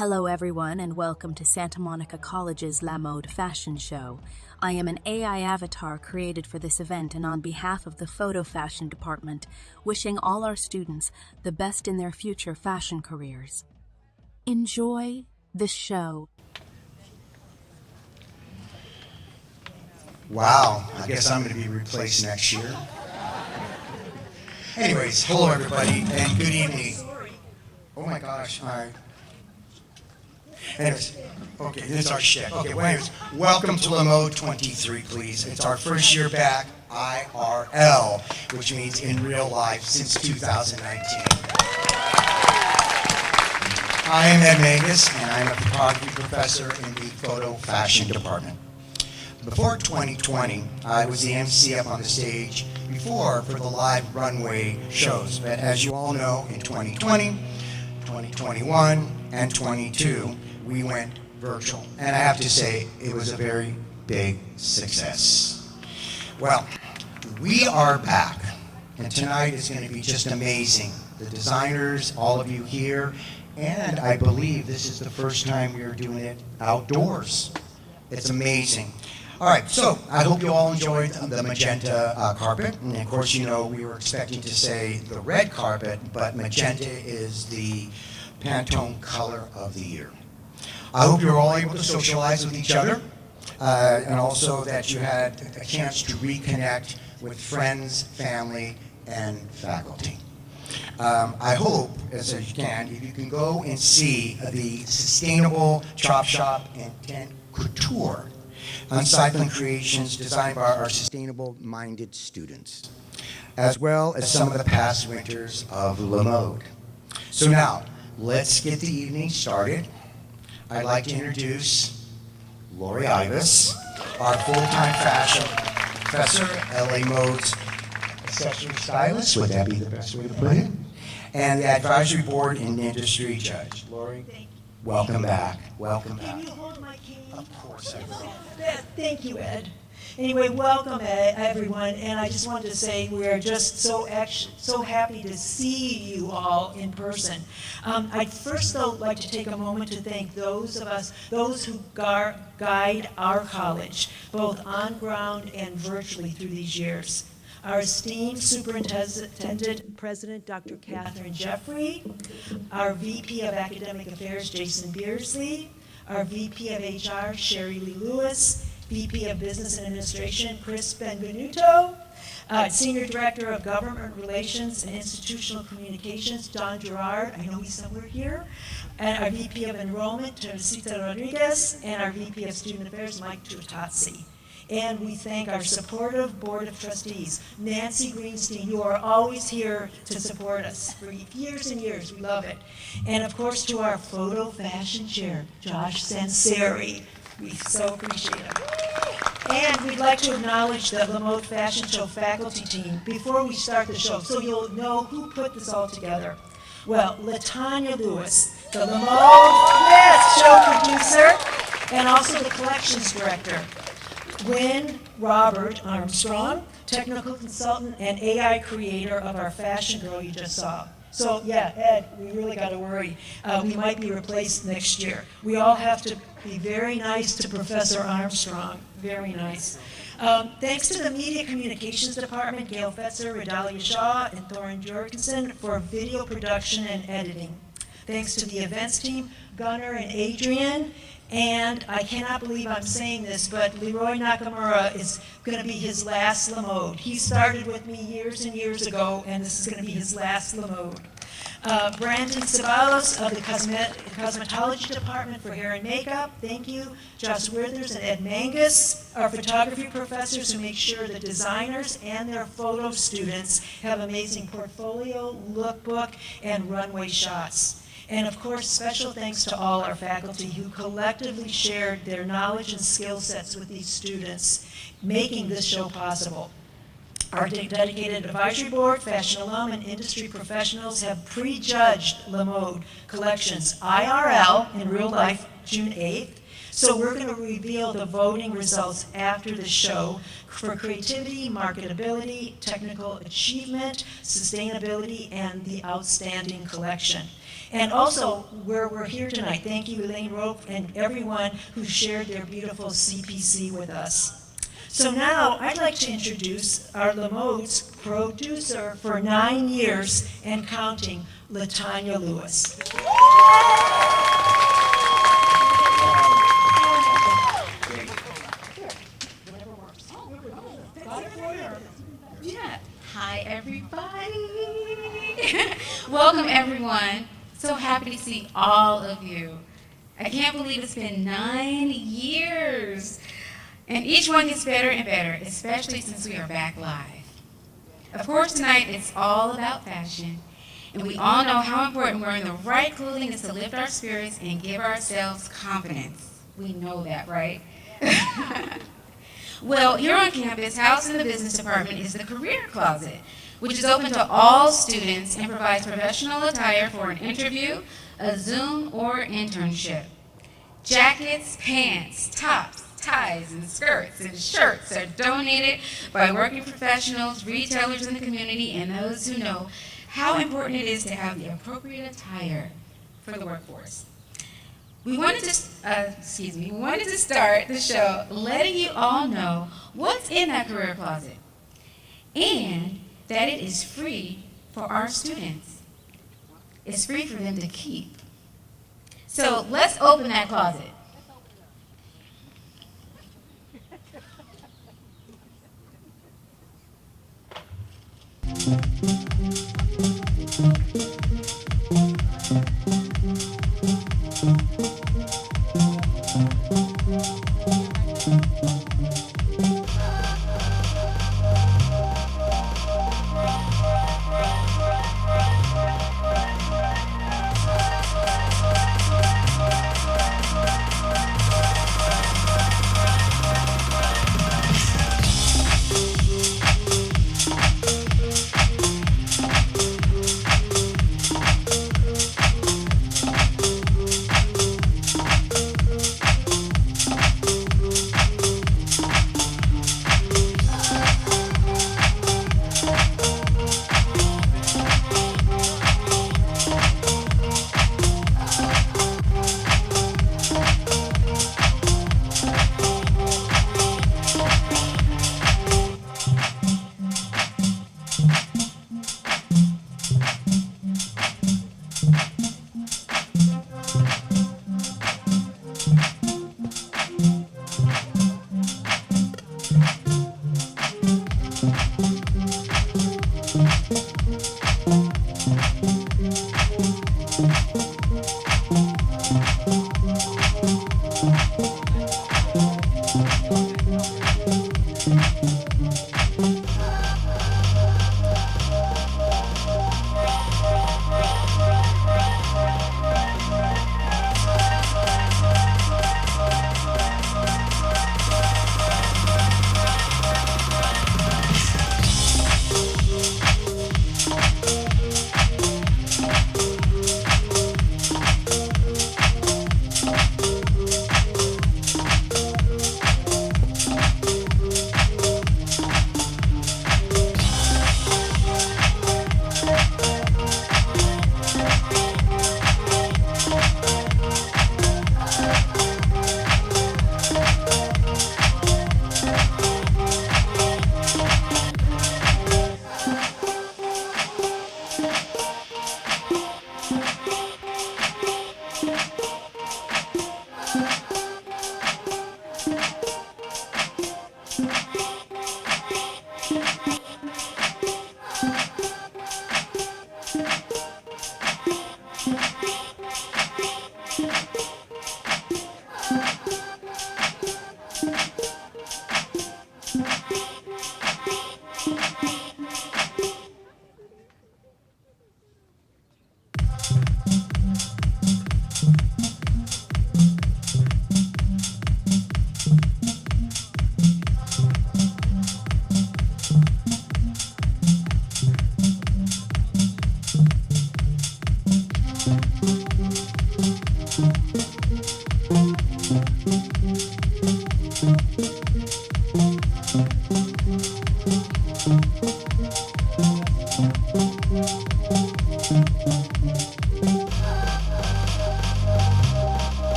Hello everyone and welcome to Santa Monica College's La Mode Fashion Show. I am an AI avatar created for this event and on behalf of the Photo Fashion Department, wishing all our students the best in their future fashion careers. Enjoy the show. Wow, I guess I'm going to be replaced next year. Anyways, hello everybody and good evening. Oh my gosh, all right. Anyways, okay, this is our shtick. Okay, well anyways, welcome to La Mode 23, please. It's our first year back, IRL, which means in real life since 2019. I am Ed Mangus, and I'm a photography professor in the Photo Fashion Department. Before 2020, I was the MC up on the stage before for the live Runway shows. But as you all know, in 2020, 2021, and 22, we went virtual. And I have to say, it was a very big success. Well, we are back, and tonight is going to be just amazing. The designers, all of you here, and I believe this is the first time we are doing it outdoors. It's amazing. All right, so I hope you all enjoyed the magenta carpet. And of course, you know, we were expecting to say the red carpet, but magenta is the Pantone color of the year. I hope you're all able to socialize with each other, and also that you had a chance to reconnect with friends, family, and faculty. I hope, as you can, if you can go and see the Sustainable Chop Shop and Tent Couture Uncycling Creations designed by our sustainable-minded students, as well as some of the past winters of La Mode. So now, let's get the evening started. I'd like to introduce Lori Ibis, our full-time fashion professor, LA Mode's accessory stylist, would that be the best way to put it? And the advisory board and industry judge. Lori, welcome back. Welcome back. Can you hold my cane? Of course I will. Thank you, Ed. Anyway, welcome everyone, and I just wanted to say we are just so happy to see you all in person. I'd first though like to take a moment to thank those who guide our college, both on ground and virtually through these years. Our esteemed Superintendent President, Dr. Catherine Jeffrey, our VP of Academic Affairs, Jason Beersley, our VP of HR, Sherry Lee Lewis, VP of Business and Administration, Chris Benvenuto, Senior Director of Government Relations and Institutional Communications, Don Gerard, I know he's somewhere here, and our VP of Enrollment, Teresita Rodriguez, and our VP of Student Affairs, Mike Tuatazzi. And we thank our supportive Board of Trustees, Nancy Greenstein, who are always here to support us for years and years. We love it. And of course, to our Photo Fashion Chair, Josh Sanseri. We so appreciate him. And we'd like to acknowledge the La Mode Fashion Show faculty team before we start the show, so you'll know who put this all together. Well, LaTanya Lewis, the La Mode show producer, and also the collections director. Gwen Robert Armstrong, technical consultant and AI creator of our fashion girl you just saw. So yeah, Ed, we really got to worry. We might be replaced next year. We all have to be very nice to Professor Armstrong. Very nice. Thanks to the Media Communications Department, Gail Fetzer, Redalia Shaw, and Thorin Jorgensen for video production and editing. Thanks to the events team, Gunnar and Adrian. And I cannot believe I'm saying this, but Leroy Nakamura is going to be his last La Mode. He started with me years and years ago, and this is going to be his last La Mode. Brandon Ceballos of the Cosmetology Department for Hair and Makeup, thank you. Josh Withers and Ed Mangus, our photography professors who make sure the designers and their photo students have amazing portfolio, lookbook, and runway shots. And of course, special thanks to all our faculty who collectively shared their knowledge and skill sets with these students, making this show possible. Our dedicated advisory board, fashion alum, and industry professionals have prejudged La Mode Collections IRL in real life June 8th. So we're going to reveal the voting results after the show for creativity, marketability, technical achievement, sustainability, and the outstanding collection. And also, where we're here tonight, thank you, Elaine Rope, and everyone who shared their beautiful CPC with us. So now, I'd like to introduce our Lamode's producer for 9 years and counting, LaTanya Lewis. Yeah. Hi, everybody. Welcome, everyone. So happy to see all of you. I can't believe it's been 9 years. And each one gets better and better, especially since we are back live. Of course, tonight it's all about fashion. And we all know how important wearing the right clothing is to lift our spirits and give ourselves confidence. We know that, right? Well, here on campus, housed in the business department, is the Career Closet, which is open to all students and provides professional attire for an interview, a Zoom, or internship. Jackets, pants, tops, ties, and skirts and shirts are donated by working professionals, retailers in the community, and those who know how important it is to have the appropriate attire for the workforce. We wanted to start the show letting you all know what's in that Career Closet and that it is free for our students. It's free for them to keep. So let's open that closet.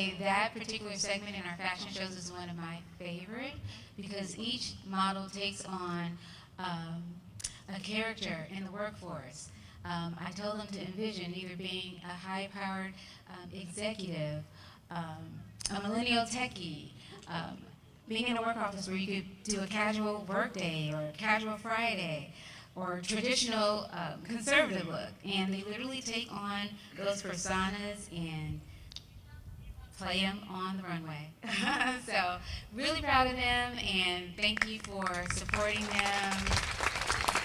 say that particular segment in our fashion shows is one of my favorite because each model takes on a character in the workforce. I told them to envision either being a high-powered executive, a millennial techie, being in a work office where you could do a casual work day or a casual Friday or traditional conservative look. And they literally take on those personas and play them on the runway. So really proud of them, and thank you for supporting them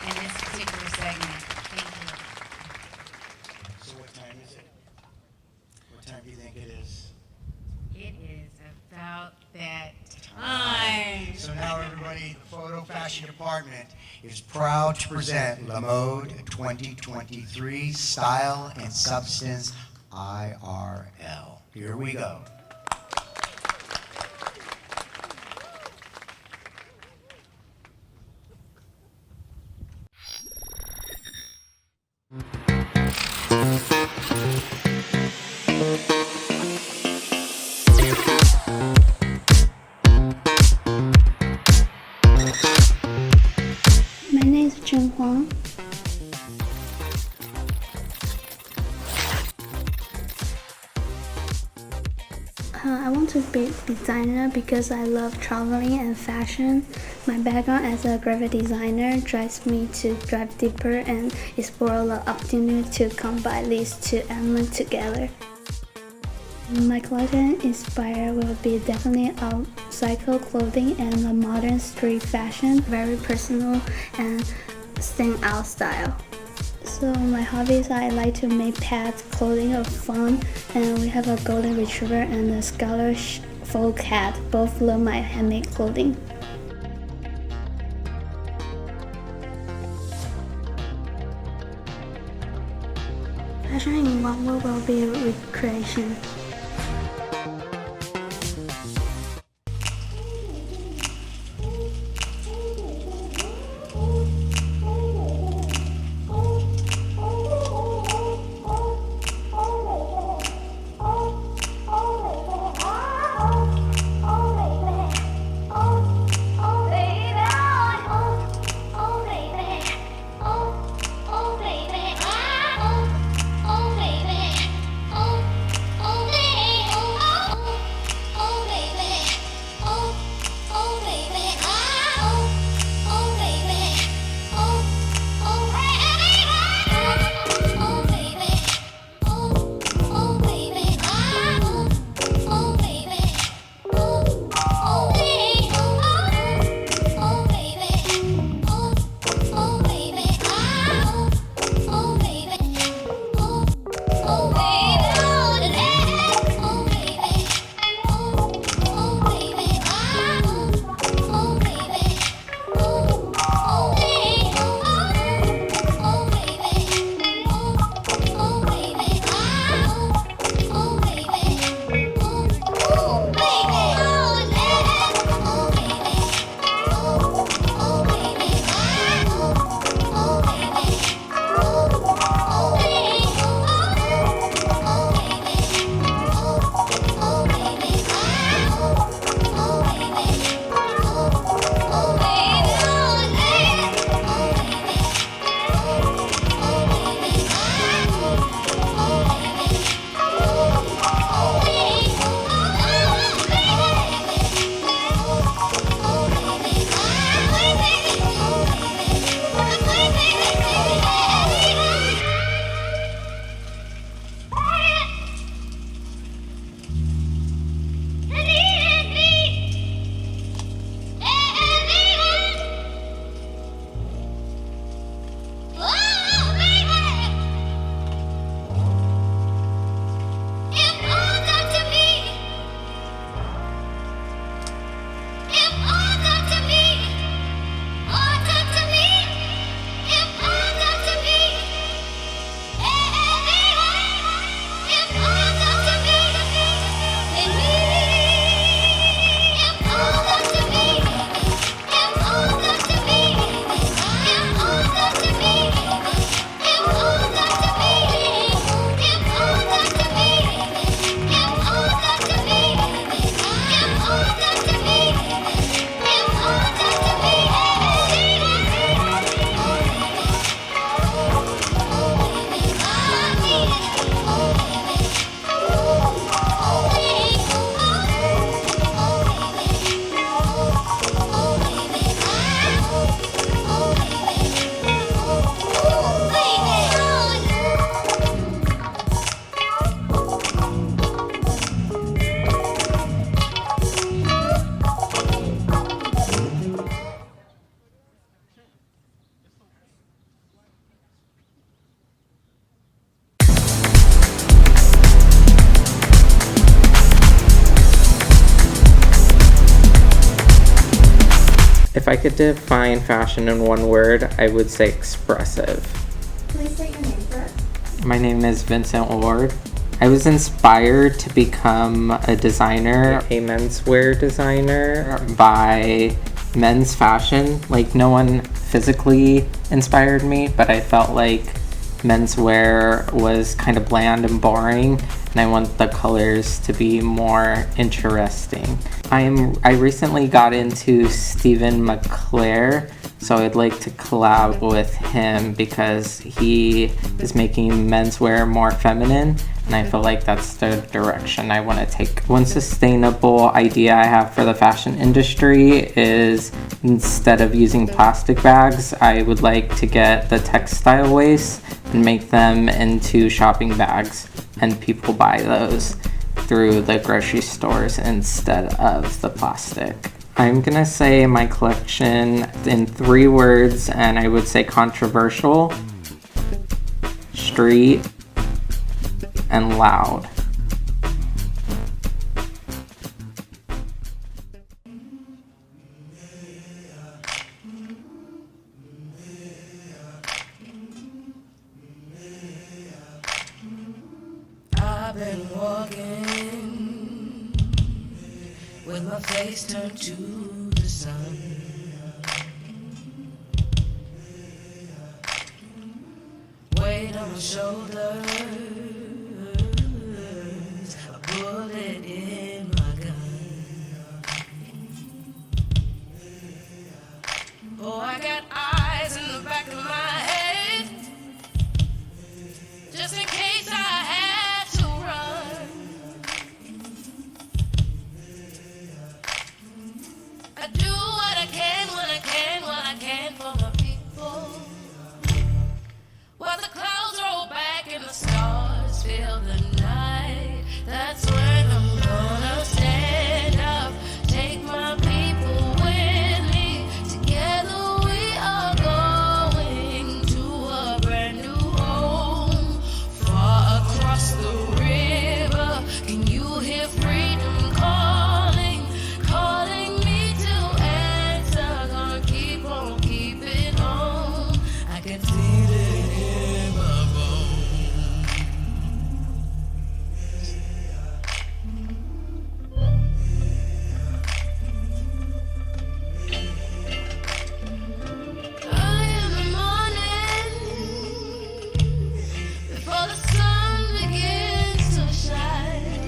in this particular segment. Thank you. So what time is it? What time do you think it is? It is about that time. So now everybody, the photo fashion department is proud to present La Mode 2023 Style and Substance IRL. Here we go. My name is Chen Huang. I want to be a designer because I love traveling and fashion. My background as a graphic designer drives me to dive deeper and explore the opportunity to combine these two elements together. My collection inspired will be definitely upcycle clothing and a modern street fashion, very personal and stand out style. So my hobbies, I like to make pets, clothing of fun, and we have a golden retriever and a Scottish fold cat. Both love my handmade clothing. Fashion in one word will be recreation. Oh, baby. If I could define fashion in one word, I would say expressive. Please state your name first. My name is Vincent Ward. I was inspired to become a designer, a menswear designer, by men's fashion. Like, no one physically inspired me, but I felt like menswear was kind of bland and boring, and I want the colors to be more interesting. I recently got into Stephen McClare, so I'd like to collab with him because he is making menswear more feminine, and I feel like that's the direction I want to take. One sustainable idea I have for the fashion industry is, instead of using plastic bags, I would like to get the textile waste and make them into shopping bags, and people buy those through the grocery stores instead of the plastic. I'm gonna say my collection in 3 words, and I would say controversial, street, and loud. I've been walking with my face turned to the sun. Weight on my shoulders, a bullet in my gun. Oh, I got eyes in the back of my head, just in case I had to run. I do what I can when I can, when I can for my people. While the clouds roll back and the stars fill the night, that's when I'm gonna stand up, take my people with me. Together we are going to a brand new home, far across the river. Can you hear freedom calling, calling me to answer? Gonna keep on keeping on. I can feel it in my bones. Early in the morning, before the sun begins to shine,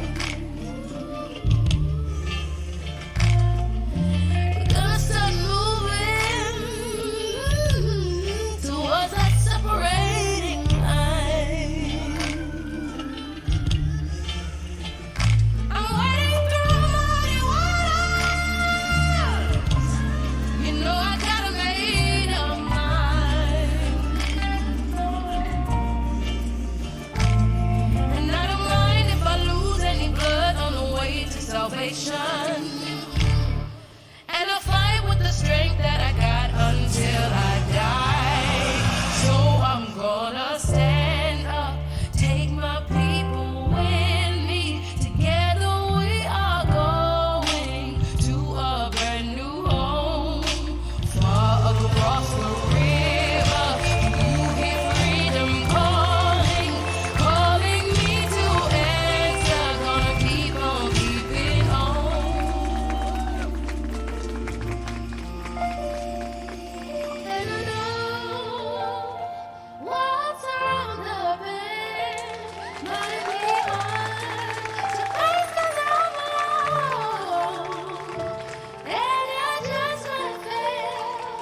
we're gonna start moving towards that separating line. I'm wading through muddy waters. You know I got a made up mind, and I don't mind if I lose any blood on the way to salvation. And I'll fight with the strength that I got until I die. So I'm gonna stand up, take my people with me. Together we are going to a brand new home, far across the river. You hear freedom calling, calling me to answer. Gonna keep on keeping on. And I know what's around the bend might be hard to face 'cause I'm alone. And you just might fail,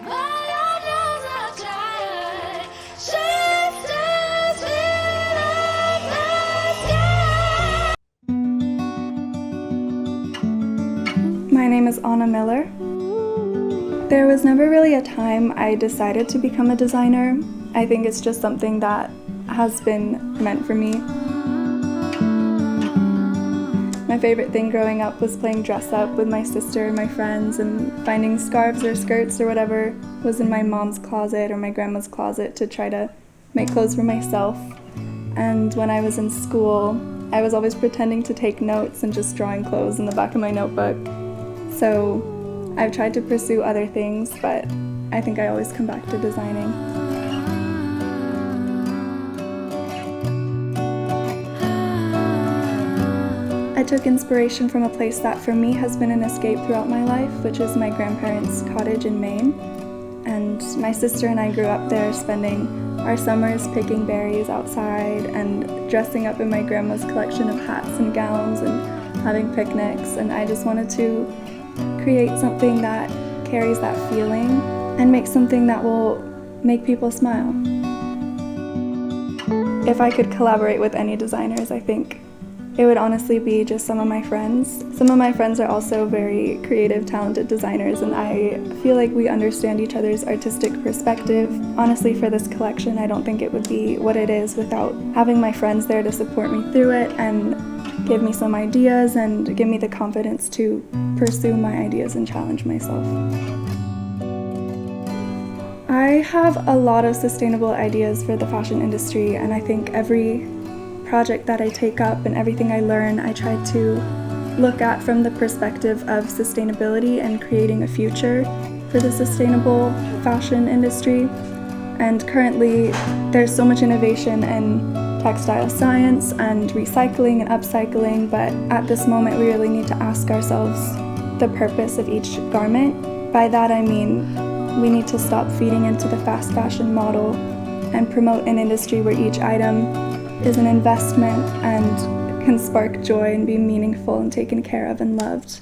but I know I'll try. Shift as we love the sky. My name is Anna Miller. There was never really a time I decided to become a designer. I think it's just something that has been meant for me. My favorite thing growing up was playing dress up with my sister and my friends and finding scarves or skirts or whatever was in my mom's closet or my grandma's closet to try to make clothes for myself. And when I was in school, I was always pretending to take notes and just drawing clothes in the back of my notebook. So I've tried to pursue other things, but I think I always come back to designing. I took inspiration from a place that for me has been an escape throughout my life, which is my grandparents' cottage in Maine. And my sister and I grew up there, spending our summers picking berries outside and dressing up in my grandma's collection of hats and gowns and having picnics. And I just wanted to create something that carries that feeling and make something that will make people smile. If I could collaborate with any designers, I think it would honestly be just some of my friends. Some of my friends are also very creative, talented designers, and I feel like we understand each other's artistic perspective. Honestly, for this collection, I don't think it would be what it is without having my friends there to support me through it and give me some ideas and give me the confidence to pursue my ideas and challenge myself. I have a lot of sustainable ideas for the fashion industry, and I think every project that I take up and everything I learn, I try to look at from the perspective of sustainability and creating a future for the sustainable fashion industry. And currently, there's so much innovation in textile science and recycling and upcycling, but at this moment we really need to ask ourselves the purpose of each garment. By that I mean we need to stop feeding into the fast fashion model and promote an industry where each item is an investment and can spark joy and be meaningful and taken care of and loved.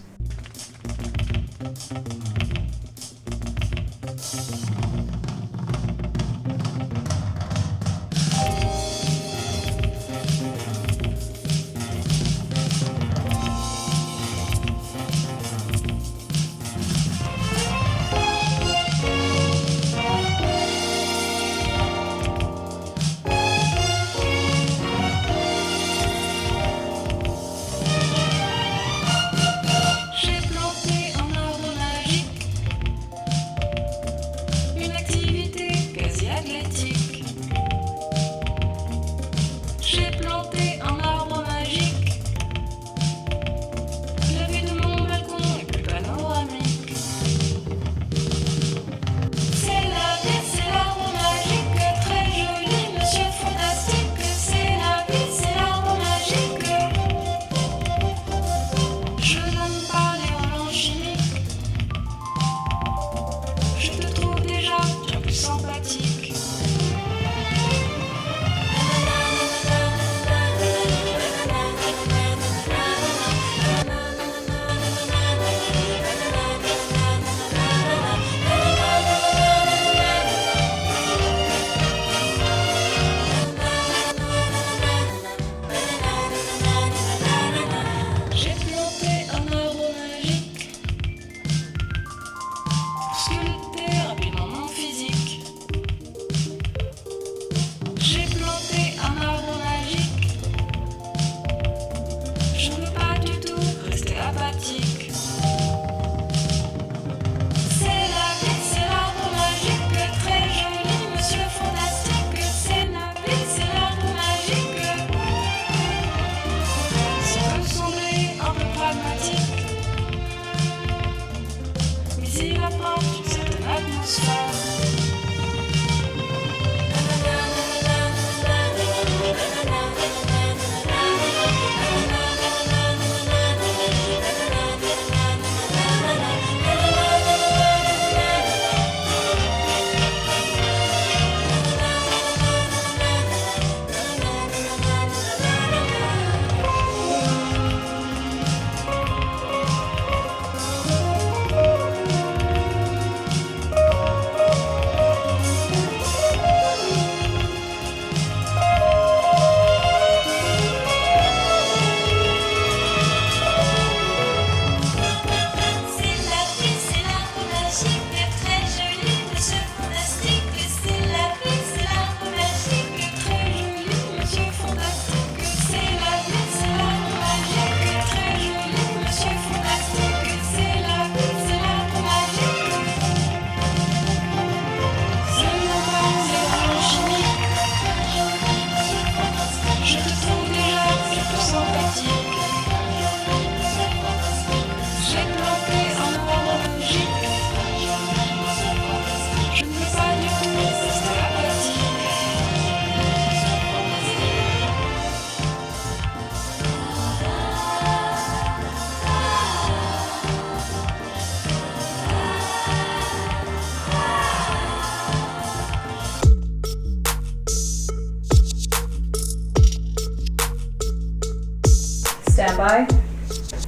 Bye.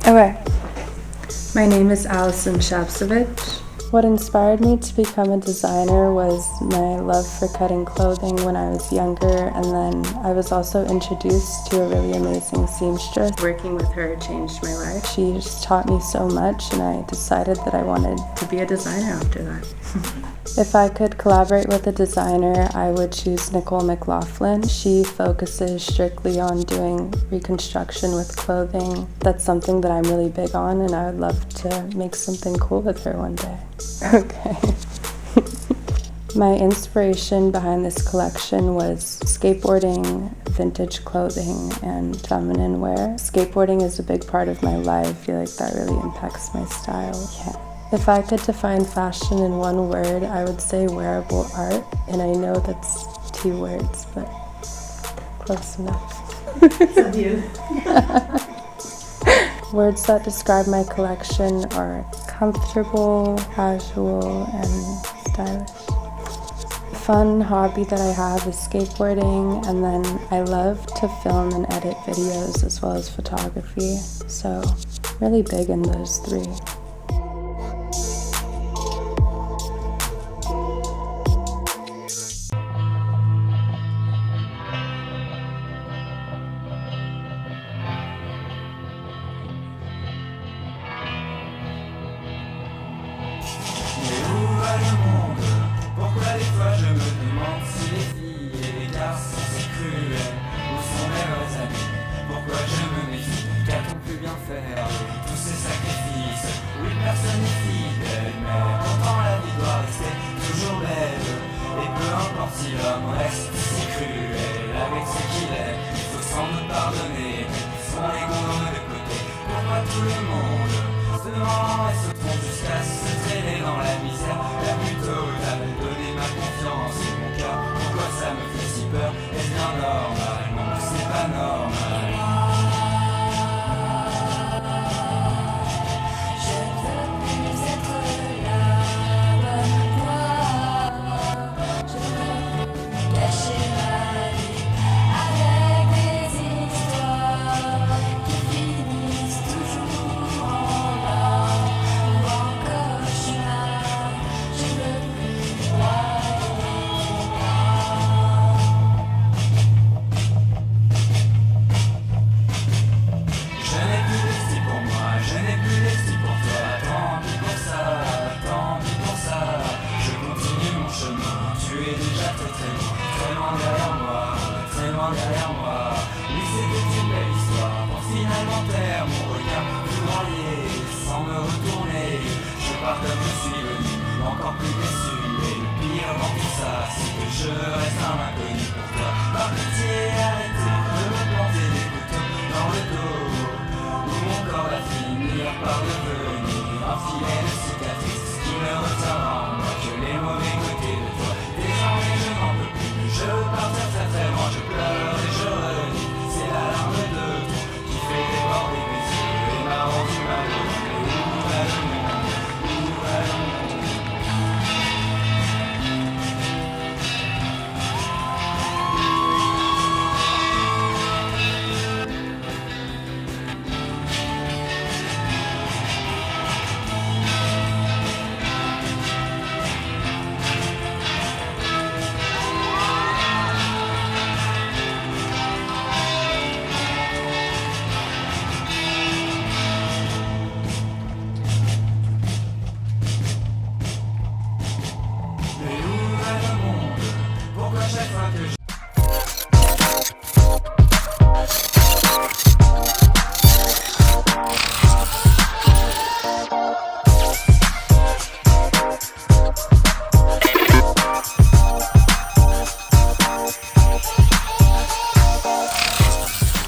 Okay. My name is Allison Shapsovich. What inspired me to become a designer was my love for cutting clothing when I was younger, and then I was also introduced to a really amazing seamstress. Working with her changed my life. She just taught me so much, and I decided that I wanted to be a designer after that. If I could collaborate with a designer, I would choose Nicole McLaughlin. She focuses strictly on doing reconstruction with clothing. That's something that I'm really big on, and I would love to make something cool with her one day. Okay. My inspiration behind this collection was skateboarding, vintage clothing, and feminine wear. Skateboarding is a big part of my life. I feel like that really impacts my style. Yeah. If I could define fashion in one word, I would say wearable art. And I know that's 2 words, but close enough. Love you. Words that describe my collection are comfortable, casual, and stylish. A fun hobby that I have is skateboarding, and then I love to film and edit videos as well as photography. So really big in those 3.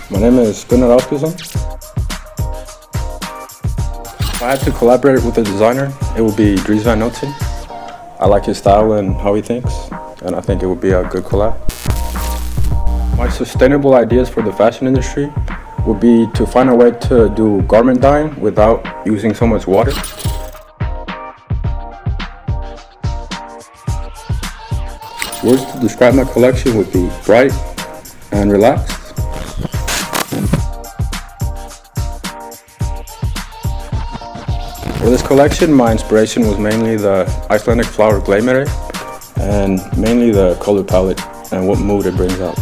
My name is Gunnar Alpizon. If I had to collaborate with a designer, it would be Dries Van Noten. I like his style and how he thinks, and I think it would be a good collab. My sustainable ideas for the fashion industry would be to find a way to do garment dyeing without using so much water. Words to describe my collection would be bright and relaxed. For this collection, my inspiration was mainly the Icelandic flower gleymere and mainly the color palette and what mood it brings out.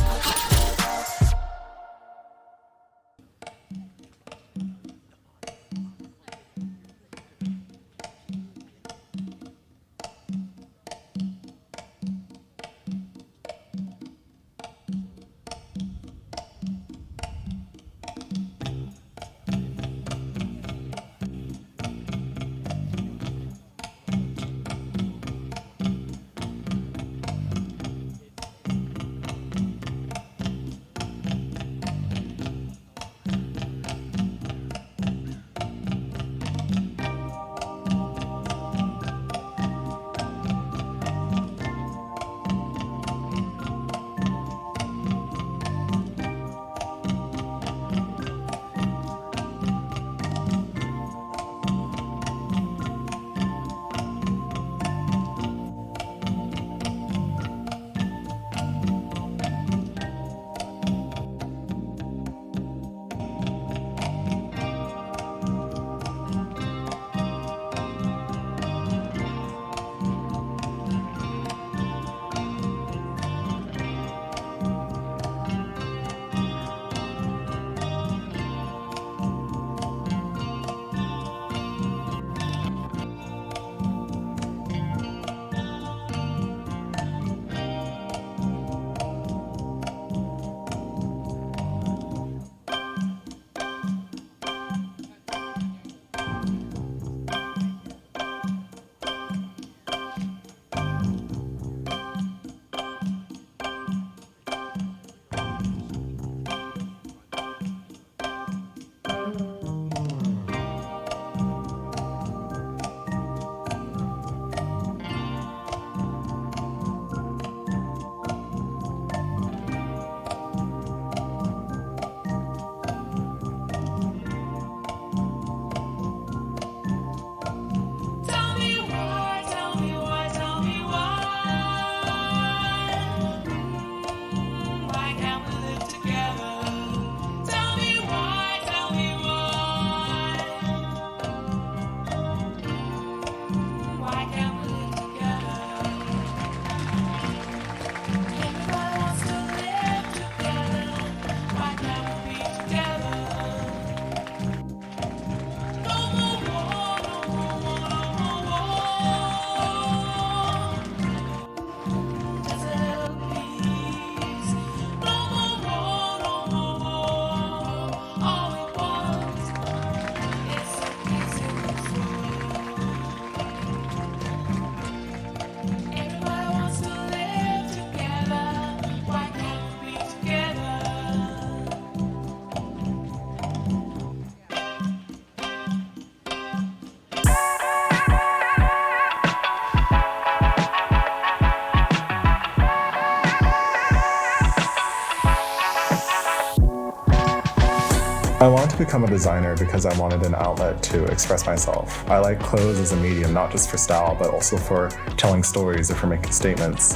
I wanted to become a designer because I wanted an outlet to express myself. I like clothes as a medium, not just for style, but also for telling stories or for making statements.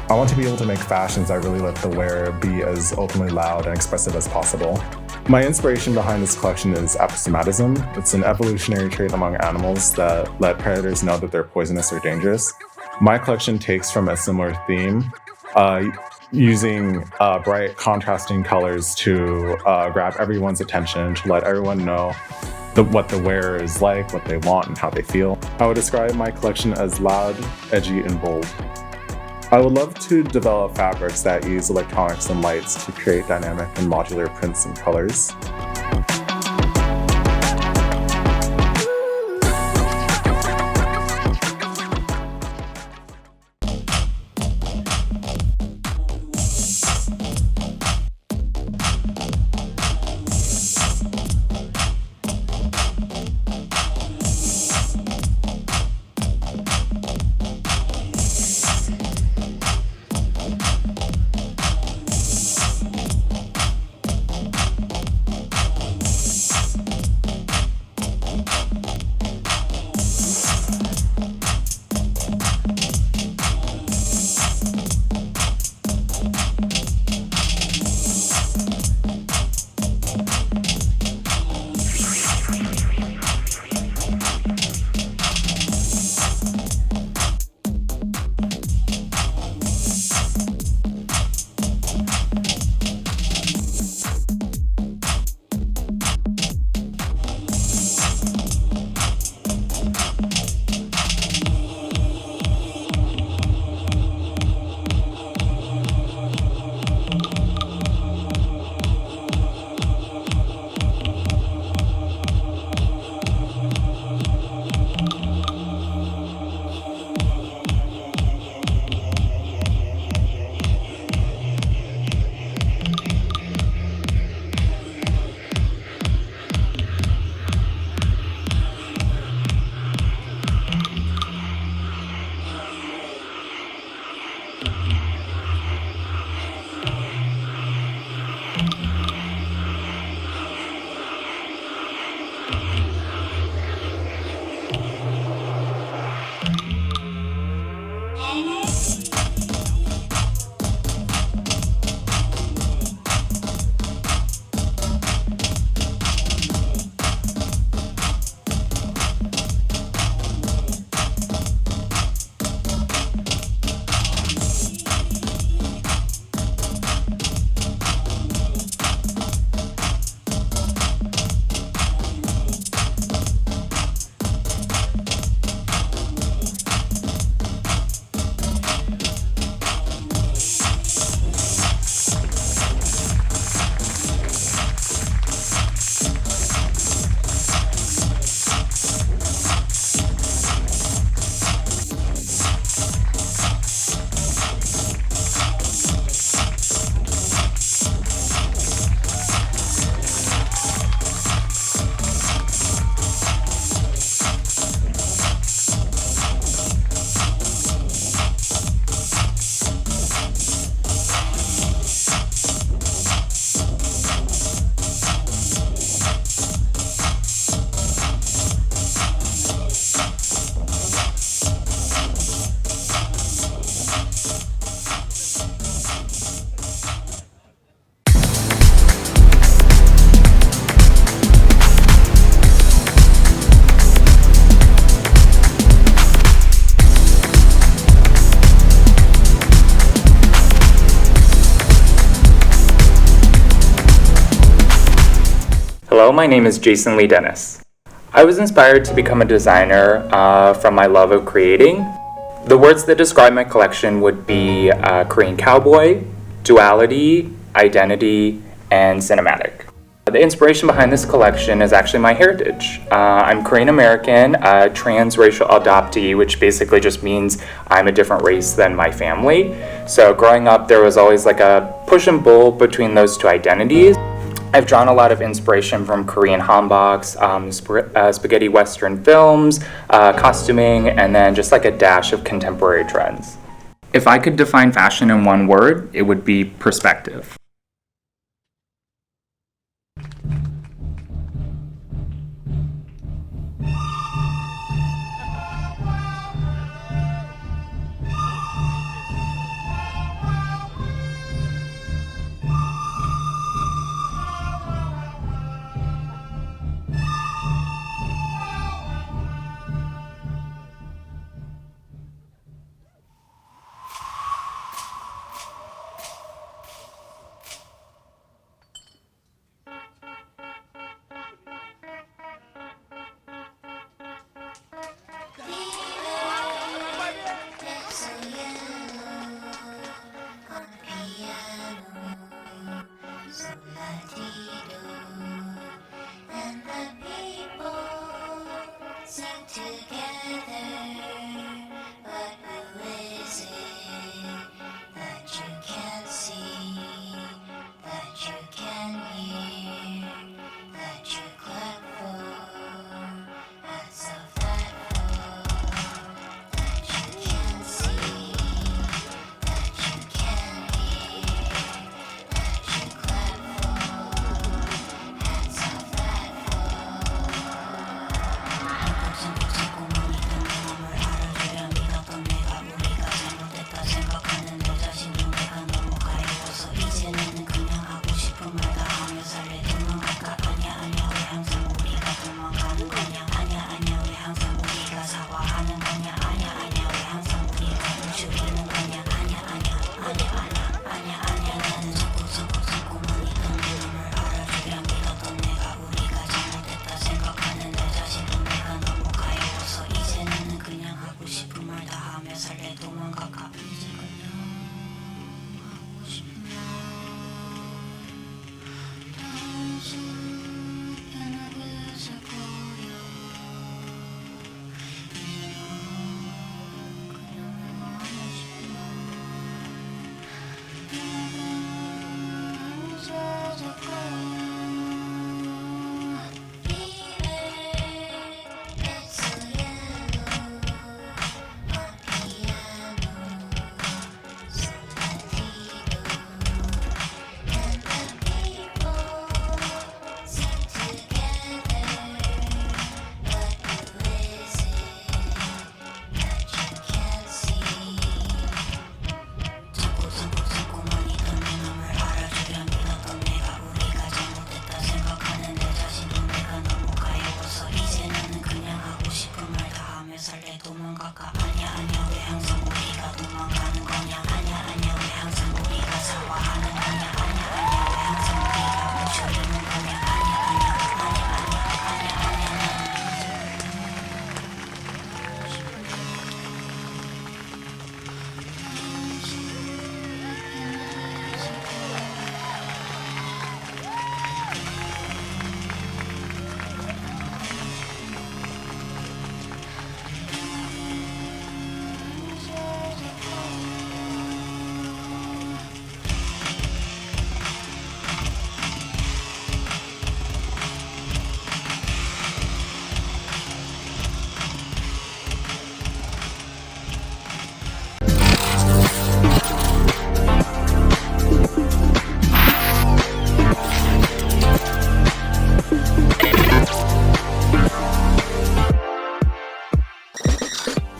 I want to be able to make fashions that really let the wearer be as openly loud and expressive as possible. My inspiration behind this collection is epistematism. It's an evolutionary trait among animals that let predators know that they're poisonous or dangerous. My collection takes from a similar theme, using bright contrasting colors to grab everyone's attention, to let everyone know what the wearer is like, what they want, and how they feel. I would describe my collection as loud, edgy, and bold. I would love to develop fabrics that use electronics and lights to create dynamic and modular prints and colors. Hello, my name is Jason Lee Dennis. I was inspired to become a designer from my love of creating. The words that describe my collection would be Korean cowboy, duality, identity, and cinematic. The inspiration behind this collection is actually my heritage. I'm Korean American, a transracial adoptee, which basically just means I'm a different race than my family. So growing up, there was always like a push and pull between those two identities. I've drawn a lot of inspiration from Korean hanboks, spaghetti western films, costuming, and then just like a dash of contemporary trends. If I could define fashion in one word, it would be perspective.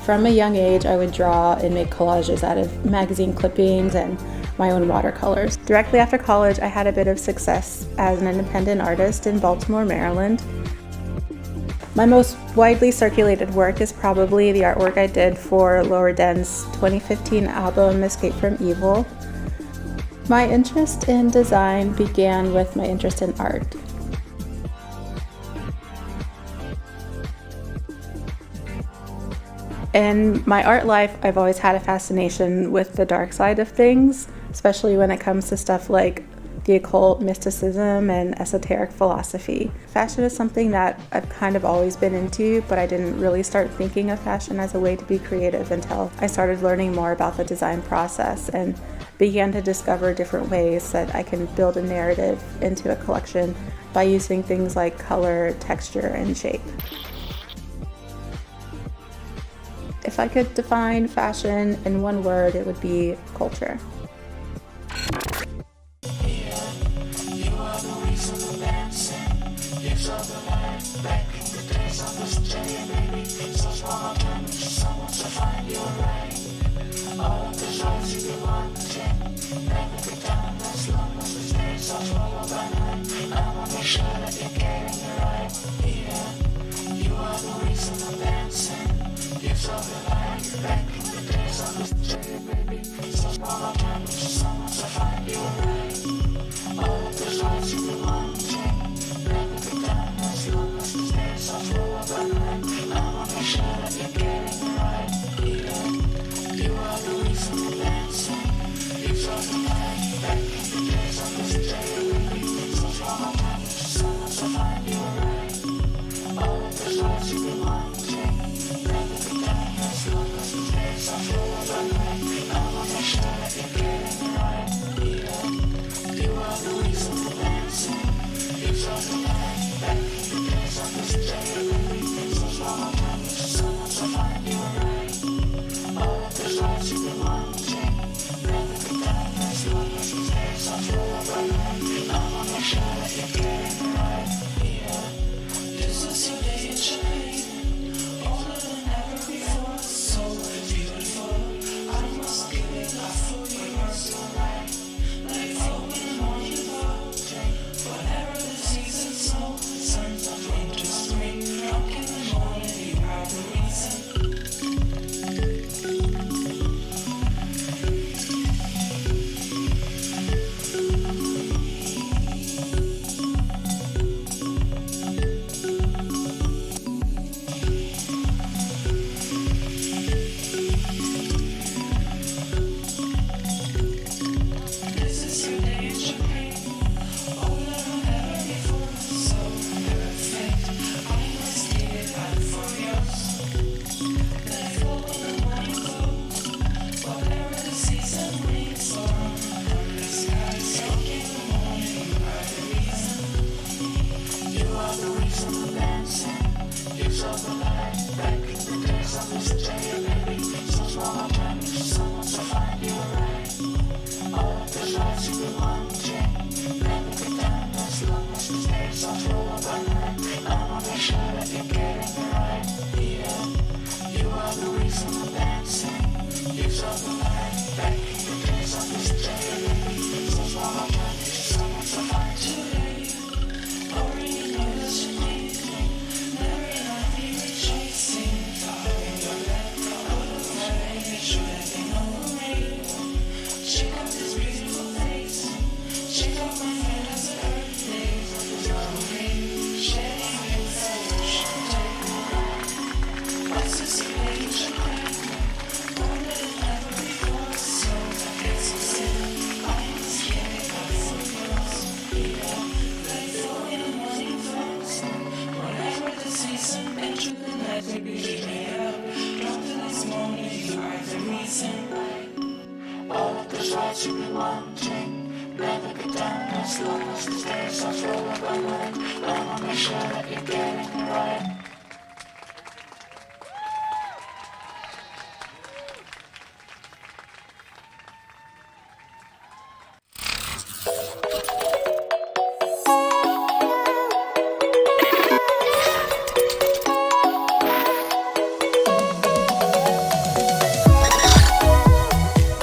From a young age, I would draw and make collages out of magazine clippings and my own watercolors. Directly after college, I had a bit of success as an independent artist in Baltimore, Maryland. My most widely circulated work is probably the artwork I did for Lower Den's 2015 album, Escape from Evil. My interest in design began with my interest in art. In my art life, I've always had a fascination with the dark side of things, especially when it comes to stuff like the occult, mysticism, and esoteric philosophy. Fashion is something that I've kind of always been into, but I didn't really start thinking of fashion as a way to be creative until I started learning more about the design process and began to discover different ways that I can build a narrative into a collection by using things like color, texture, and shape. If I could define fashion in one word, it would be culture.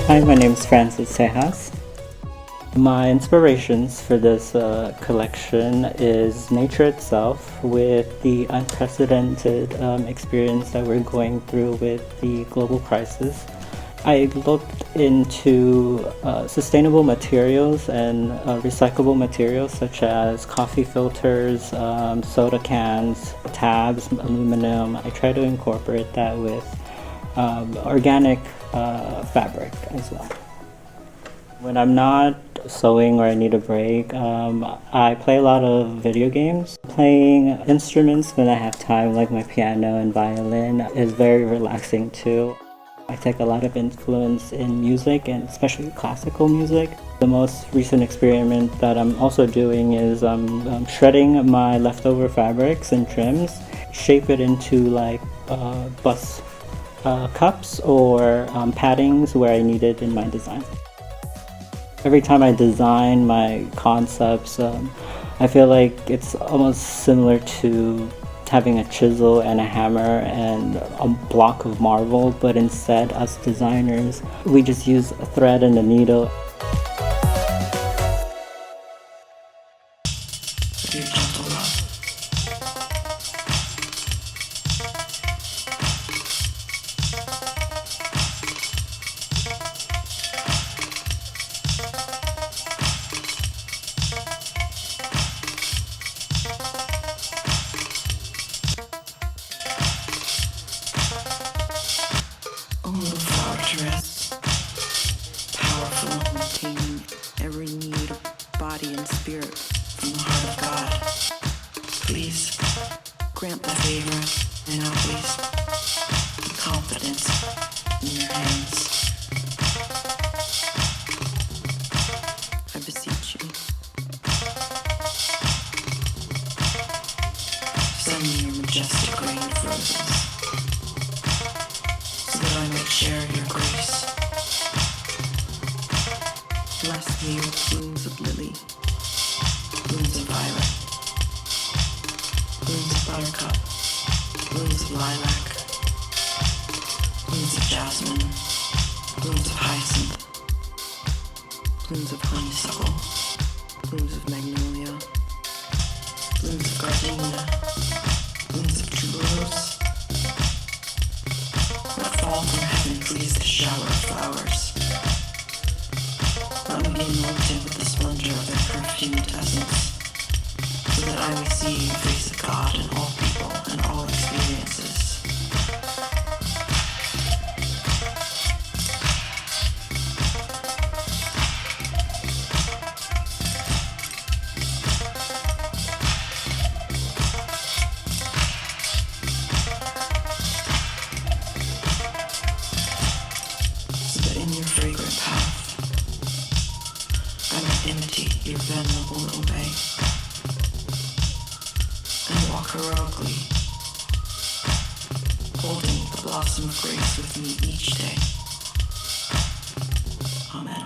Hi, my name is Francis Sejas. My inspirations for this collection is nature itself, with the unprecedented experience that we're going through with the global crisis. I looked into sustainable materials and recyclable materials such as coffee filters, soda cans, tabs, aluminum. I try to incorporate that with organic fabric as well. When I'm not sewing or I need a break, I play a lot of video games. Playing instruments when I have time, like my piano and violin, is very relaxing too. I take a lot of influence in music, and especially classical music. The most recent experiment that I'm also doing is shredding my leftover fabrics and trims, shape it into like bus cups or paddings where I need it in my design. Every time I design my concepts, I feel like it's almost similar to having a chisel and a hammer and a block of marble, but instead, us designers, we just use a thread and a needle. Powerful, containing every need of body and spirit from the heart of God. Please grant the favor, and now please the confidence in your hands. I beseech you. Send me your majestic rain of roses, so that I may share your grace. Bless me with blooms of lily, blooms of violet, blooms of buttercup, blooms of lilac, blooms of jasmine, blooms of hyacinth, blooms of honeysuckle, blooms of magnolia, blooms of gardenia, blooms of tuberose. Let fall from heaven, please, the shower of flowers. Let me be anointed with the splendor of their perfumed essence, so that I may see the face of God in all people and all experiences. So that in your fragrant path, I will imitate your venerable little way and walk heroically, holding the blossom of grace with me each day. Amen.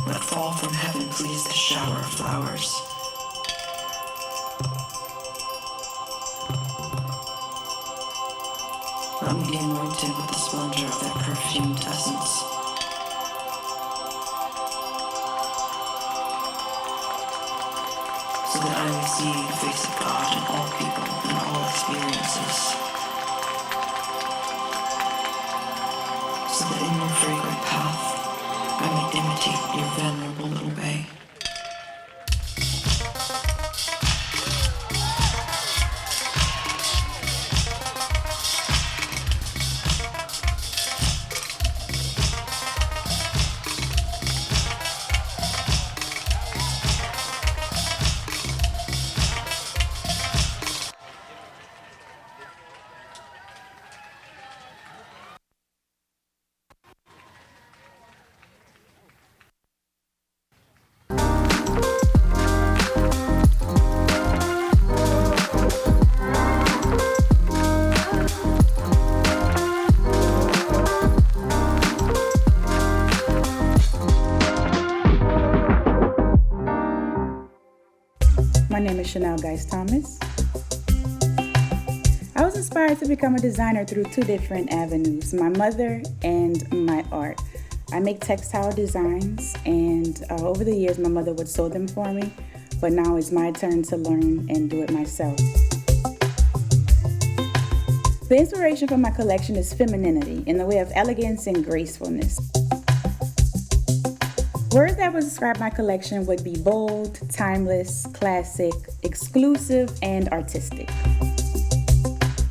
Let fall from heaven, please, the shower of flowers. Let me be anointed with the splendor of their perfumed essence, so that I may see the face of God in all people and all experiences. So that in your fragrant path, I may imitate your venerable little way. My name is Chanel Geist-Thomas. I was inspired to become a designer through two different avenues, my mother and my art. I make textile designs, and over the years my mother would sew them for me, but now it's my turn to learn and do it myself. The inspiration for my collection is femininity in the way of elegance and gracefulness. Words that would describe my collection would be bold, timeless, classic, exclusive, and artistic.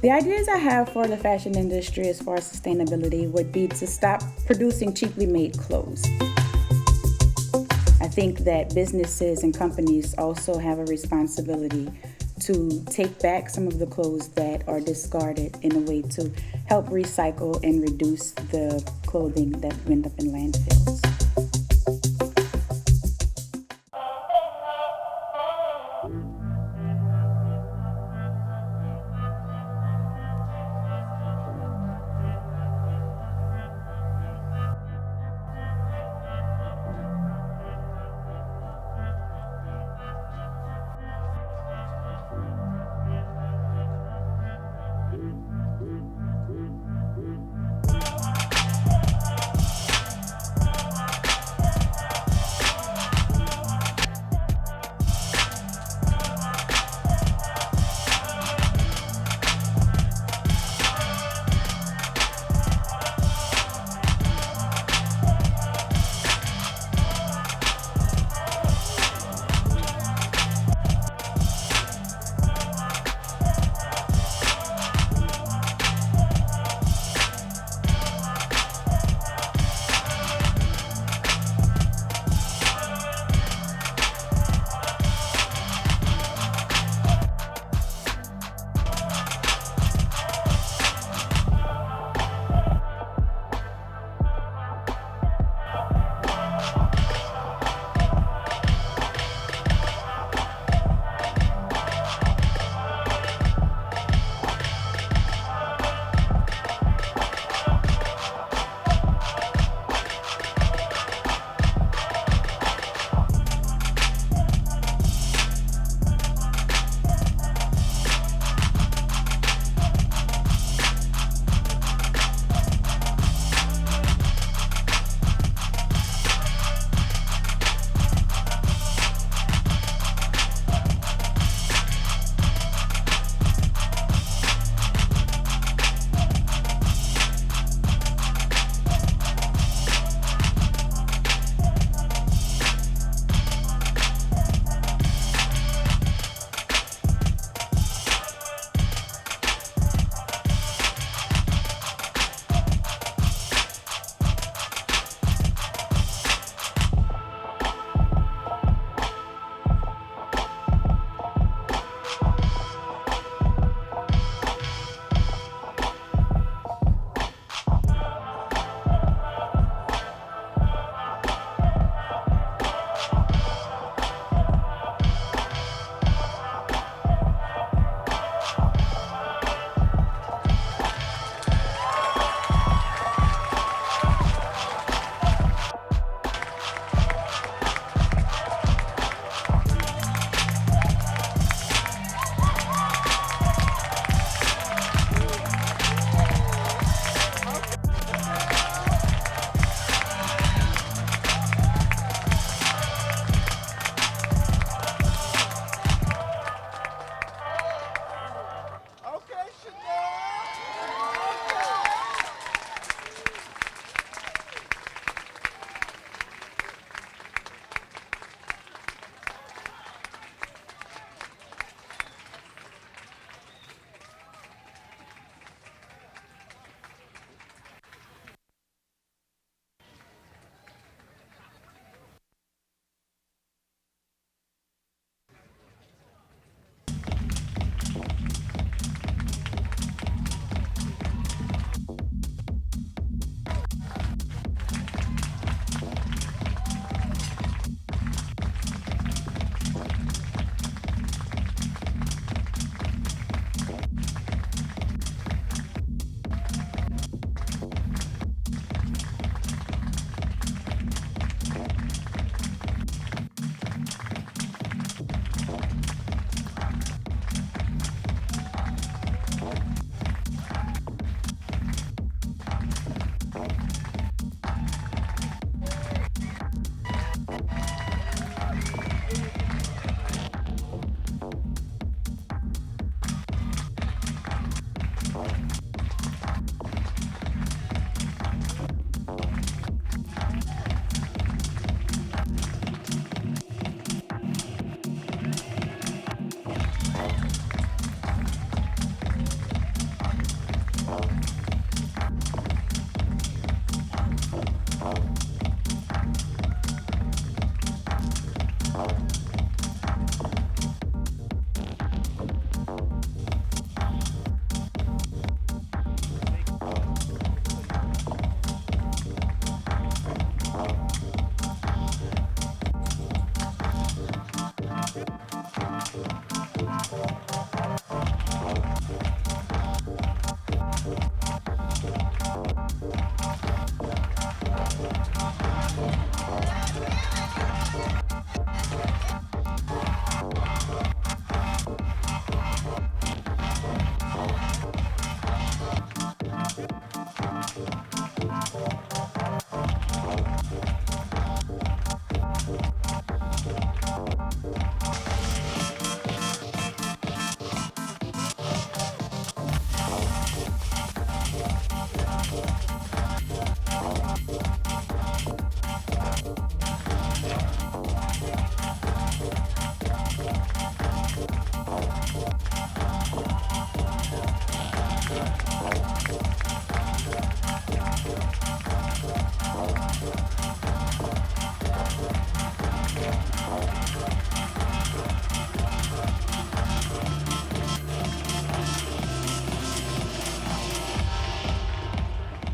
The ideas I have for the fashion industry as far as sustainability would be to stop producing cheaply made clothes. I think that businesses and companies also have a responsibility to take back some of the clothes that are discarded in a way to help recycle and reduce the clothing that end up in landfills.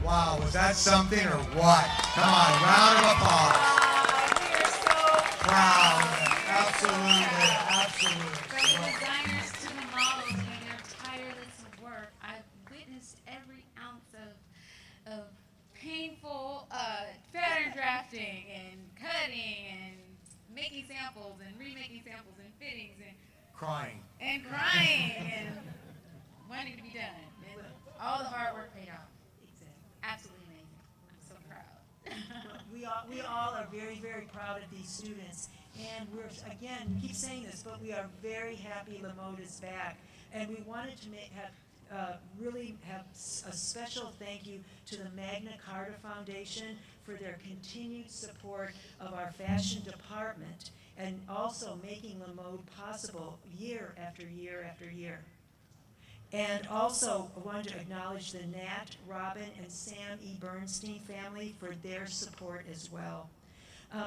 Wow, was that something or what? Come on, round of applause. We are so Proud. Absolutely, absolutely. From the designers to the models and their tireless work, I've witnessed every ounce of painful pattern drafting and cutting and making samples and remaking samples and fittings and Crying. and wanting to be done. And all the hard work paid off. Absolutely amazing. I'm so proud. We all are very, very proud of these students. And we're, again, we keep saying this, but we are very happy LaMode is back. And we wanted to really have a special thank you to the Magna Carta Foundation for their continued support of our fashion department and also making LaMode possible year after year after year. And also, I wanted to acknowledge the Nat, Robin, and Sam E. Bernstein family for their support as well.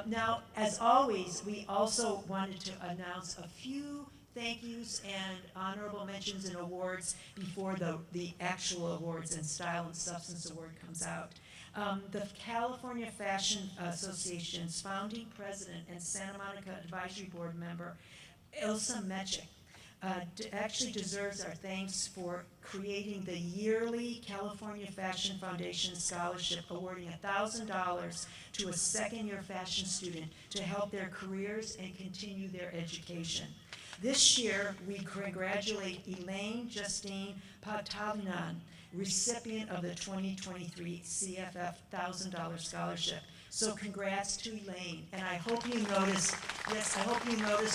Now, as always, we also wanted to announce a few thank yous and honorable mentions and awards before the actual awards and Style and Substance Award comes out. The California Fashion Association's founding president and Santa Monica Advisory Board member, Ilsa Mechik, actually deserves our thanks for creating the yearly California Fashion Foundation Scholarship, awarding $1,000 to a second-year fashion student to help their careers and continue their education. This year, we congratulate Elaine Justine Patavinan, recipient of the 2023 CFF $1,000 scholarship. So congrats to Elaine, and I hope you noticed,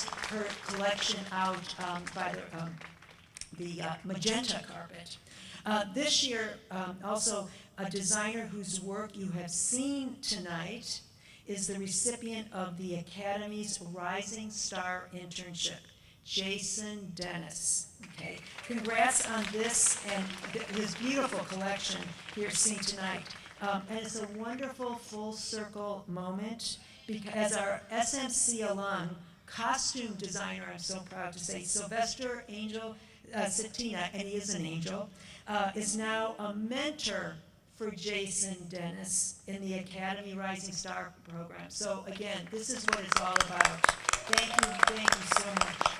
her collection out by the magenta carpet. This year, also, a designer whose work you have seen tonight is the recipient of the Academy's Rising Star Internship, Jason Dennis. Okay, congrats on this and his beautiful collection here seen tonight. And it's a wonderful full circle moment because as our SMC alum, costume designer, I'm so proud to say, Sylvester Angel Cetina, and he is an angel, is now a mentor for Jason Dennis in the Academy Rising Star program. So again, this is what it's all about. Thank you so much.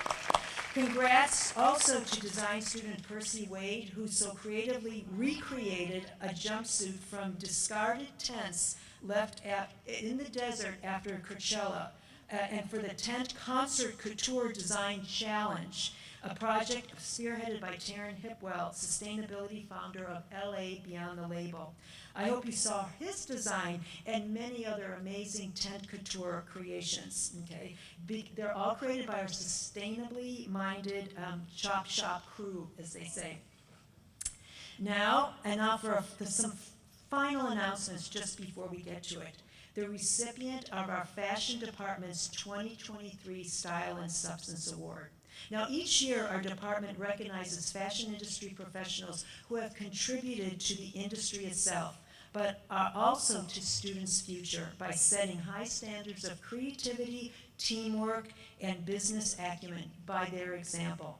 Congrats also to design student Percy Wade, who so creatively recreated a jumpsuit from discarded tents left in the desert after Coachella, and for the Tent Concert Couture Design Challenge, a project spearheaded by Taryn Hipwell, sustainability founder of LA Beyond the Label. I hope you saw his design and many other amazing tent couture creations. Okay, they're all created by our sustainably minded chop shop crew, as they say. Now for some final announcements just before we get to it. The recipient of our fashion department's 2023 Style and Substance Award. Now, each year our department recognizes fashion industry professionals who have contributed to the industry itself. but are also to students' future by setting high standards of creativity, teamwork, and business acumen by their example.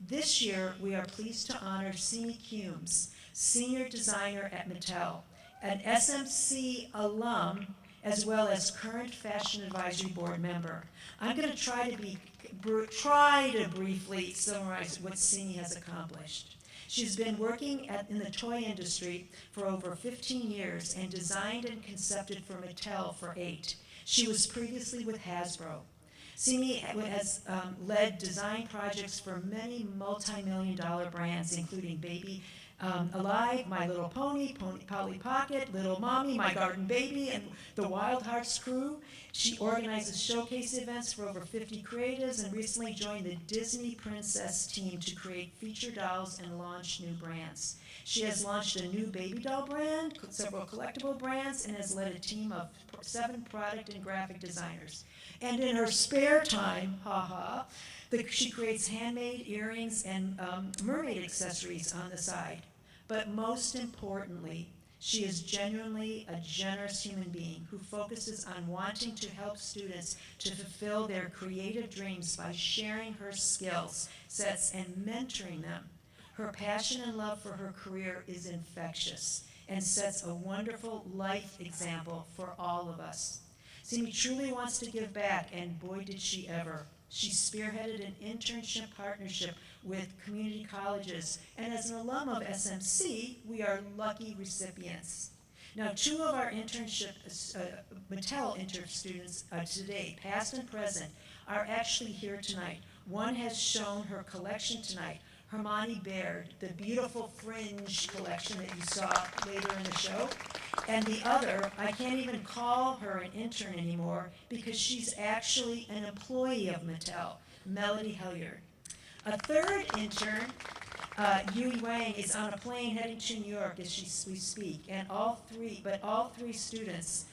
This year, we are pleased to honor Simi Cumes, senior designer at Mattel, an SMC alum, as well as current Fashion Advisory Board member. I'm going to try to briefly summarize what Simi has accomplished. She's been working in the toy industry for over 15 years and designed and concepted for Mattel for 8. She was previously with Hasbro. Simi has led design projects for many multi-million-dollar brands, including Baby Alive, My Little Pony, Polly Pocket, Little Mommy, My Garden Baby, and the Wild Hearts crew. She organizes showcase events for over 50 creatives and recently joined the Disney Princess team to create feature dolls and launch new brands. She has launched a new baby doll brand, several collectible brands, and has led a team of 7 product and graphic designers. And in her spare time, she creates handmade earrings and mermaid accessories on the side. But most importantly, she is genuinely a generous human being who focuses on wanting to help students to fulfill their creative dreams by sharing her skill sets and mentoring them. Her passion and love for her career is infectious and sets a wonderful life example for all of us. Simi truly wants to give back, and boy did she ever. She spearheaded an internship partnership with community colleges, and as an alum of SMC, we are lucky recipients. Now, 2 of our internship Mattel students today, past and present, are actually here tonight. One has shown her collection tonight, Hermione Baird, the beautiful fringe collection that you saw later in the show. And the other, I can't even call her an intern anymore because she's actually an employee of Mattel, Melody Hilliard. A third intern, Yui Wang, is on a plane heading to New York as we speak. And all three students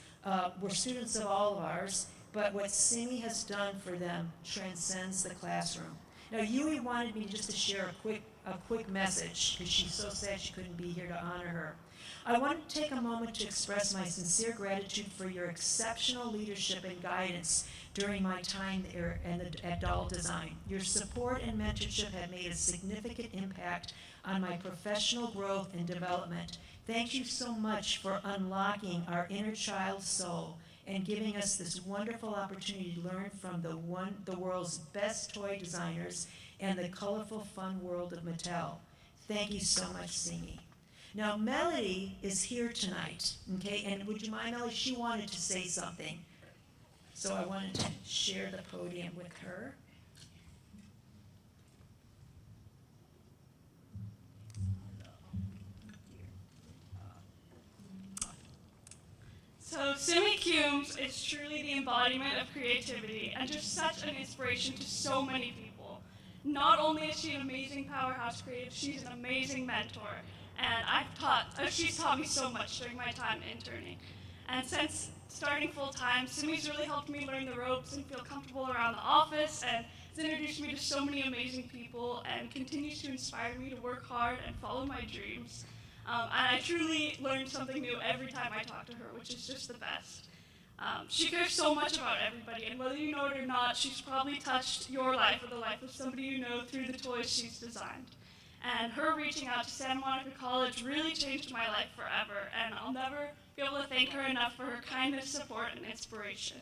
were students of all of ours, but what Simi has done for them transcends the classroom. Now, Yui wanted me just to share a quick message because she's so sad she couldn't be here to honor her. I want to take a moment to express my sincere gratitude for your exceptional leadership and guidance during my time there at Doll Design. Your support and mentorship have made a significant impact on my professional growth and development. Thank you so much for unlocking our inner child soul and giving us this wonderful opportunity to learn from the world's best toy designers and the colorful, fun world of Mattel. Thank you so much, Simi. Now, Melody is here tonight, okay? And would you mind, Melody? She wanted to say something. So I wanted to share the podium with her. So Simi Cumes is truly the embodiment of creativity and just such an inspiration to so many people. Not only is she an amazing powerhouse creative, she's an amazing mentor. And she's taught me so much during my time interning. And since starting full-time, Simi's really helped me learn the ropes and feel comfortable around the office, and has introduced me to so many amazing people and continues to inspire me to work hard and follow my dreams. And I truly learn something new every time I talk to her, which is just the best. She cares so much about everybody, and whether you know it or not, she's probably touched your life or the life of somebody you know through the toys she's designed. And her reaching out to Santa Monica College really changed my life forever, and I'll never be able to thank her enough for her kindness, support, and inspiration.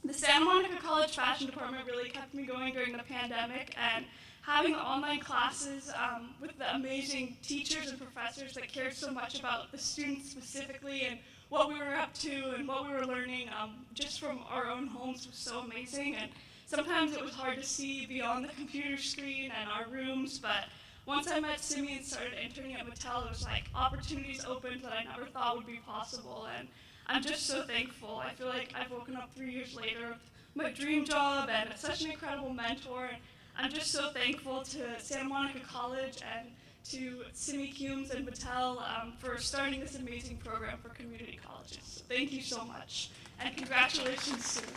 The Santa Monica College Fashion Department really kept me going during the pandemic, and having online classes with the amazing teachers and professors that cared so much about the students specifically and what we were up to and what we were learning just from our own homes was so amazing. And sometimes it was hard to see beyond the computer screen and our rooms, but once I met Simi and started interning at Mattel, it was like opportunities opened that I never thought would be possible, and I'm just so thankful. I feel like I've woken up 3 years later with my dream job and such an incredible mentor, and I'm just so thankful to Santa Monica College and to Simi Cumes and Mattel for starting this amazing program for community colleges. So thank you so much, and congratulations, Simi.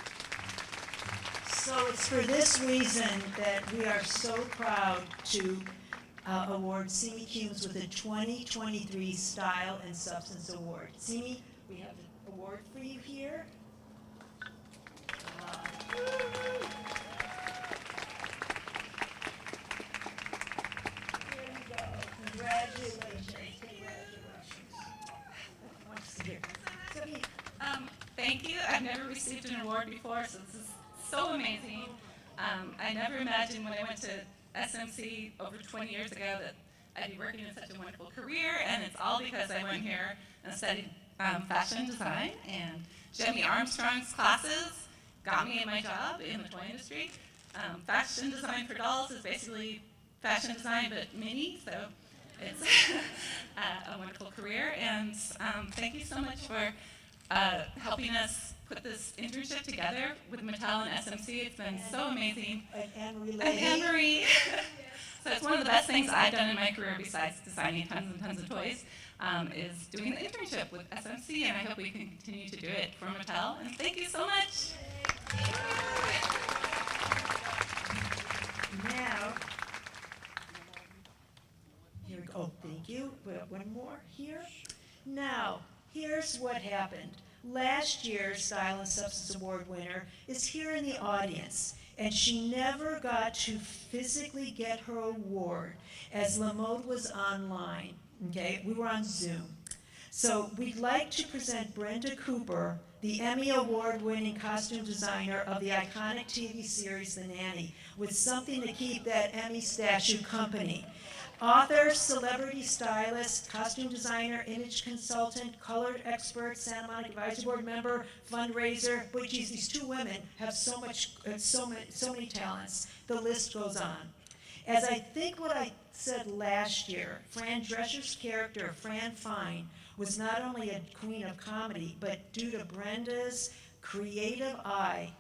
So it's for this reason that we are so proud to Award, Simi Cumes, with the 2023 Style and Substance Award. Simi, we have an award for you here. Here you go. Congratulations. Thank you. I've never received an award before, so this is so amazing. I never imagined when I went to SMC over 20 years ago that I'd be working in such a wonderful career, and it's all because I went here and studied fashion design, and Jemmy Armstrong's classes got me in my job in the toy industry. Fashion design for dolls is basically fashion design but mini, so it's a wonderful career, and thank you so much for helping us put this internship together with Mattel and SMC. It's been so amazing. And Anne-Marie. So it's one of the best things I've done in my career besides designing tons and tons of toys, is doing the internship with SMC, and I hope we can continue to do it for Mattel. And thank you so much. Now, here we go. Oh, thank you. We have one more here. Now, here's what happened. Last year's Style and Substance Award winner is here in the audience, and she never got to physically get her award as La Mode was online. Okay, we were on Zoom. So we'd like to present Brenda Cooper, the Emmy Award-winning costume designer of the iconic TV series The Nanny, with something to keep that Emmy statue company. Author, celebrity stylist, costume designer, image consultant, color expert, Santa Monica Advisory Board member, fundraiser. Boy, geez, these two women have so many talents. The list goes on. As I think what I said last year, Fran Drescher's character, Fran Fine, was not only a queen of comedy, but due to Brenda's creative eye,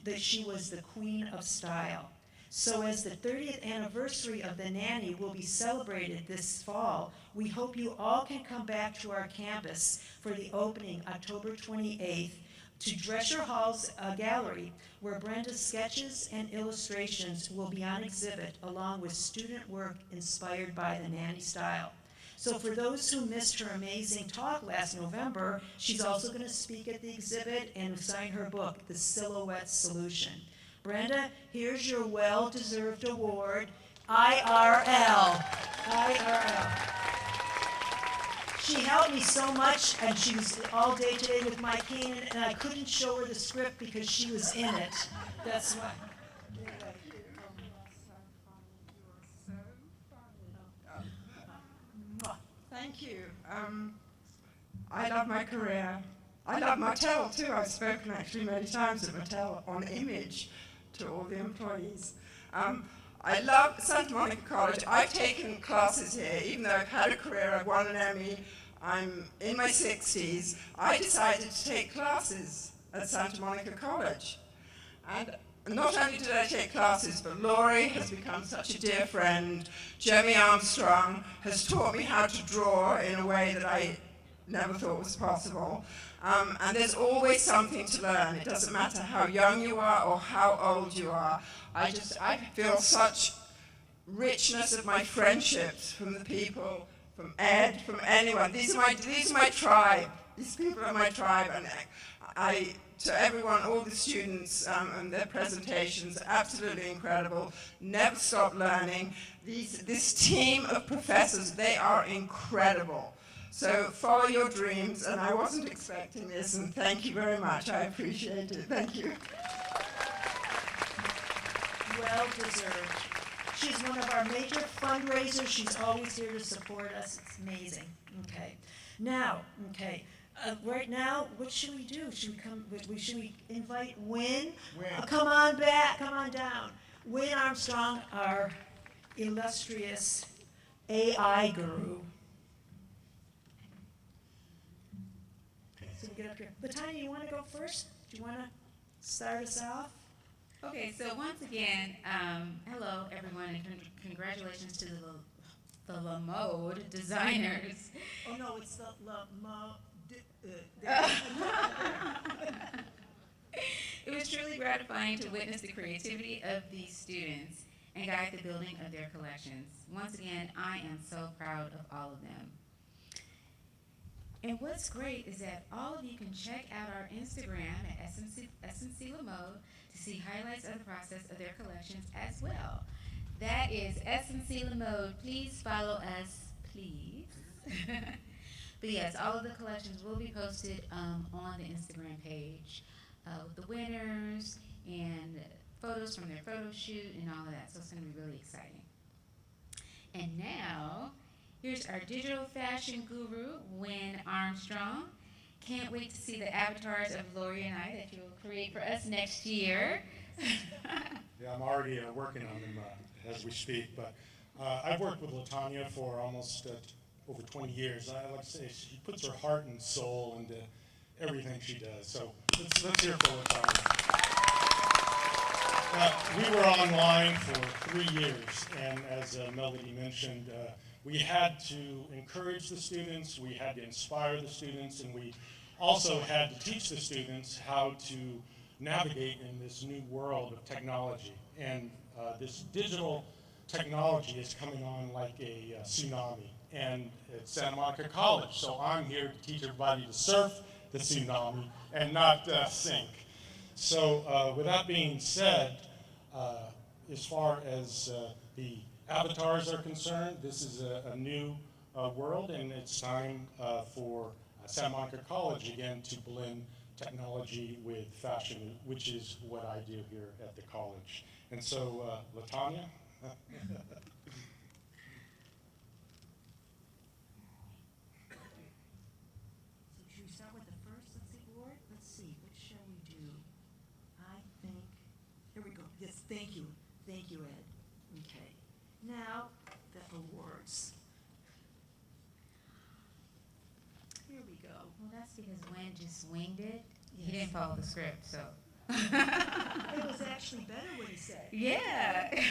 that she was the queen of style. So as the 30th anniversary of The Nanny will be celebrated this fall, we hope you all can come back to our campus for the opening October 28th to Drescher Hall's gallery, where Brenda's sketches and illustrations will be on exhibit along with student work inspired by the Nanny style. So for those who missed her amazing talk last November, she's also going to speak at the exhibit and sign her book, The Silhouette Solution. Brenda, here's your well-deserved award, IRL. IRL. She helped me so much, and she was all day today with my cane, and I couldn't show her the script because she was in it. That's why. Thank you. I love my career. I love Mattel too. I've spoken actually many times at Mattel on image to all the employees. I love Santa Monica College. I've taken classes here, even though I've had a career, I've won an Emmy, I'm in my 60s. I decided to take classes at Santa Monica College. And not only did I take classes, but Laurie has become such a dear friend. Jeremy Armstrong has taught me how to draw in a way that I never thought was possible. And there's always something to learn. It doesn't matter how young you are or how old you are. I feel such richness of my friendships from the people, from Ed, from anyone. These are my tribe. These people are my tribe, and to everyone, all the students and their presentations, absolutely incredible. Never stop learning. This team of professors, they are incredible. So follow your dreams, and I wasn't expecting this, and thank you very much. I appreciate it. Thank you. Well deserved. She's one of our major fundraisers. She's always here to support us. It's amazing. Okay. Now, right now, what should we do? Should we invite Wynn? Come on back. Come on down. Wynn Armstrong, our illustrious AI guru. So we get up here. Latanya, you want to go first? Do you want to start us off? Okay, so once again, hello everyone, and congratulations to the La Mode designers. Oh no, it's the La Mode. It was truly gratifying to witness the creativity of these students and guide the building of their collections. Once again, I am so proud of all of them. And what's great is that all of you can check out our Instagram at SMC Lamode to see highlights of the process of their collections as well. That is SMC Lamode. Please follow us, please. But yes, all of the collections will be posted on the Instagram page with the winners and photos from their photo shoot and all of that. So it's going to be really exciting. And now, here's our digital fashion guru, Wynn Armstrong. Can't wait to see the avatars of Lori and I that you'll create for us next year. Yeah, I'm already working on them as we speak, but I've worked with LaTanya for almost over 20 years. I like to say she puts her heart and soul into everything she does. So let's hear for LaTanya. We were online for 3 years, and as Melody mentioned, we had to encourage the students, we had to inspire the students, and we also had to teach the students how to navigate in this new world of technology. And this digital technology is coming on like a tsunami. And it's Santa Monica College, so I'm here to teach everybody to surf the tsunami and not sink. So with that being said, as far as the avatars are concerned, this is a new world, and it's time for Santa Monica College again to blend technology with fashion, which is what I do here at the college. And so, LaTanya. Should we start with the first? Let's see, Lord. Let's see. What shall we do? I think. Here we go. Yes, thank you. Thank you, Ed. Okay. Now, the awards. Here we go. Well, that's because Wynn just winged it. He didn't follow the script, so. It was actually better what he said. Yeah. There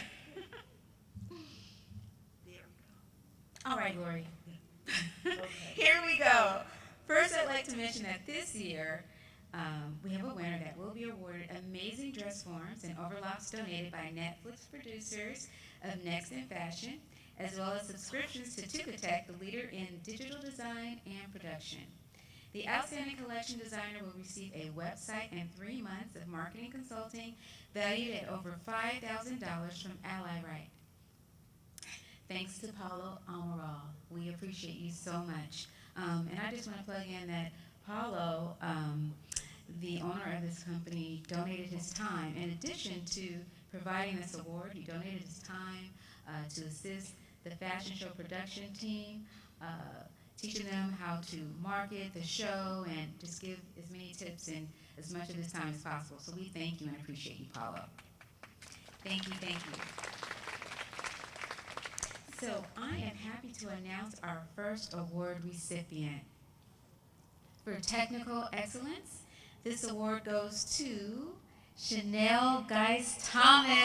we go. All right, Lori. Okay. Here we go. First, I'd like to mention that this year, we have a winner that will be awarded amazing dress forms and overlocks donated by Netflix producers of Next in Fashion, as well as subscriptions to Tukatech, the leader in digital design and production. The outstanding collection designer will receive a website and 3 months of marketing consulting valued at over $5,000 from Ally Right. Thanks to Paulo Amaral. We appreciate you so much. And I just want to plug in that Paulo, the owner of this company, donated his time. In addition to providing this award, he donated his time to assist the fashion show production team, teaching them how to market the show and just give as many tips and as much of his time as possible. So we thank you and appreciate you, Paulo. Thank you, thank you. So I am happy to announce our first award recipient. For technical excellence, this award goes to Chanel Geist-Thomas.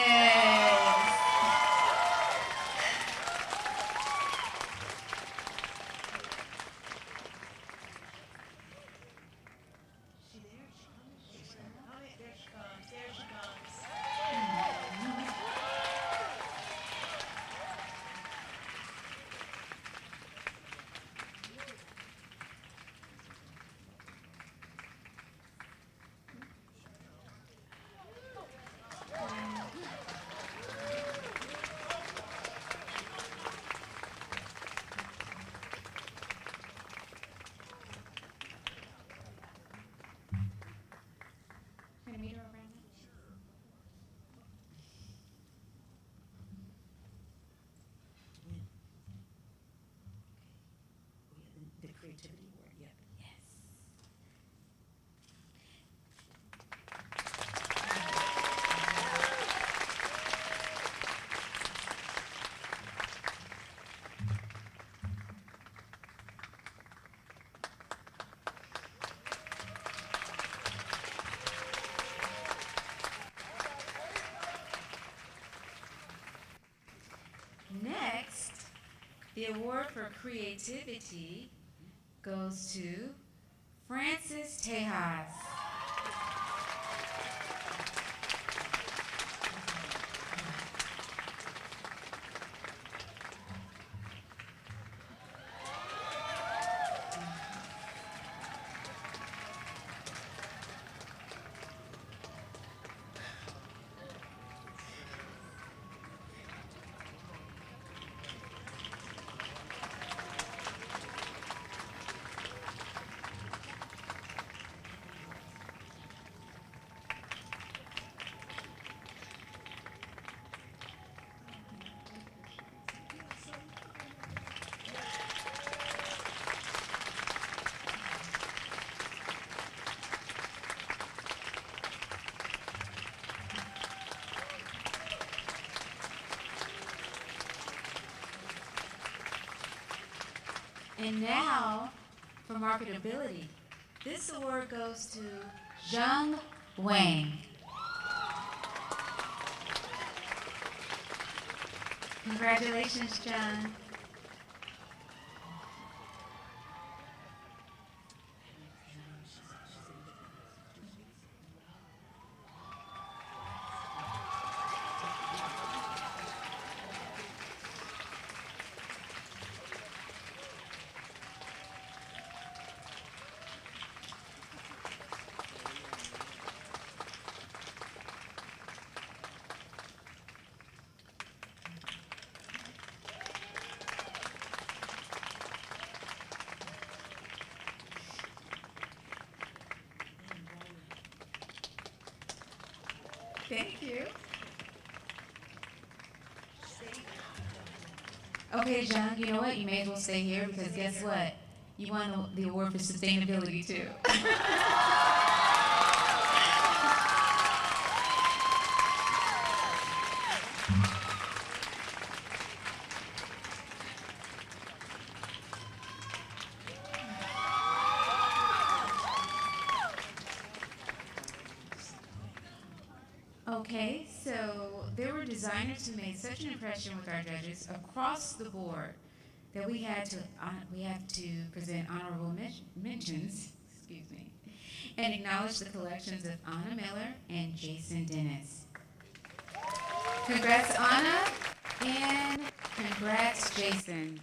The Creativity Award, yep. Yes. Next, the award for creativity goes to Francis Tejas. And now, for marketability, this award goes to Zhang Wang. Congratulations, John. Thank you. Okay, John, you know what? You may as well stay here because guess what? You won the award for sustainability too. Okay, so there were designers who made such an impression with our judges across the board that we have to present honorable mentions, excuse me, and acknowledge the collections of Anna Miller and Jason Dennis. Congrats, Anna, and congrats, Jason.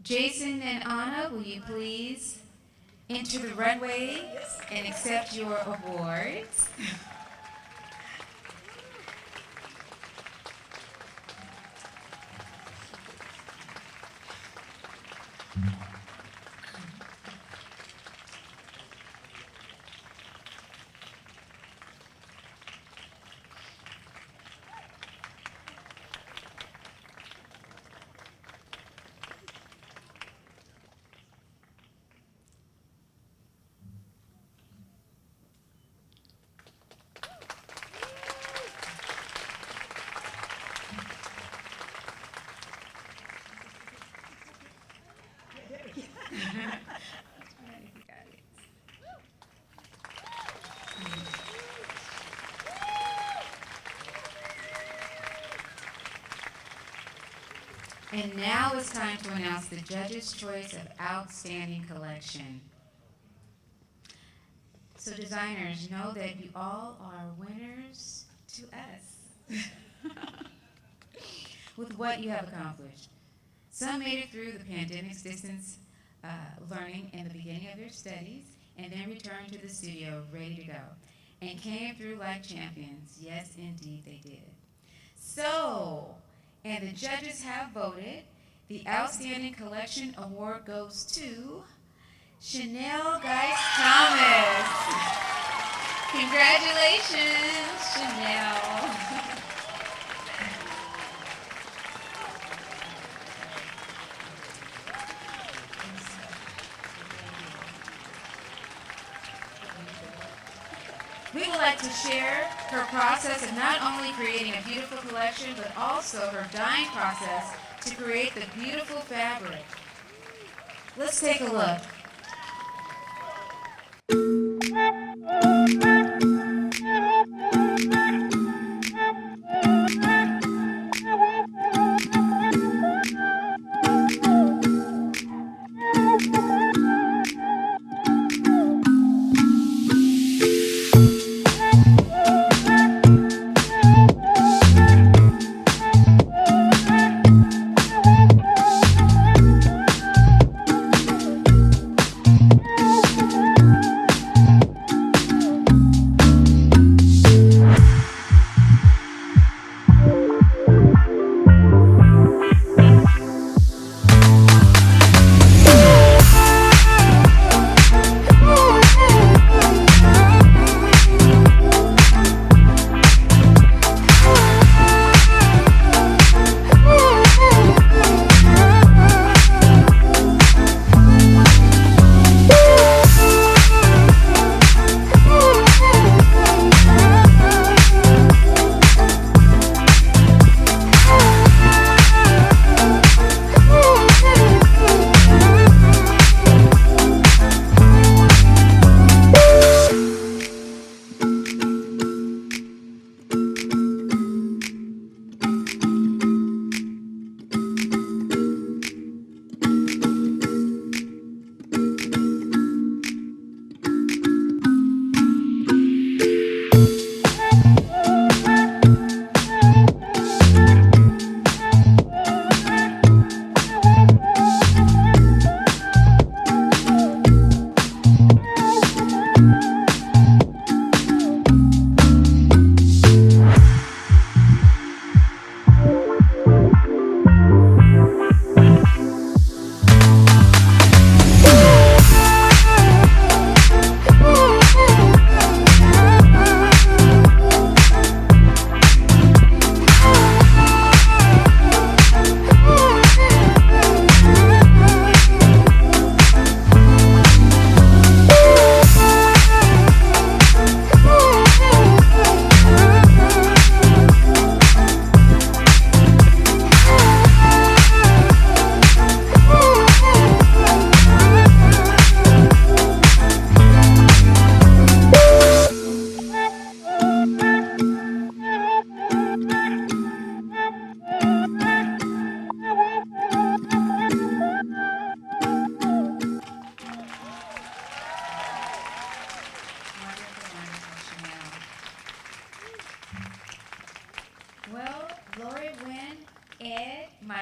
Jason and Anna, will you please enter the runway and accept your awards? And now it's time to announce the judges' choice of outstanding collection. So designers, know that you all are winners to us with what you have accomplished. Some made it through the pandemic's distance learning in the beginning of their studies and then returned to the studio ready to go and came through like champions. Yes, indeed they did. So, and the judges have voted. The Outstanding Collection Award goes to Chanel Geist Thomas. Congratulations, Chanel. We would like to share her process of not only creating a beautiful collection, but also her dyeing process to create the beautiful fabric. Let's take a look.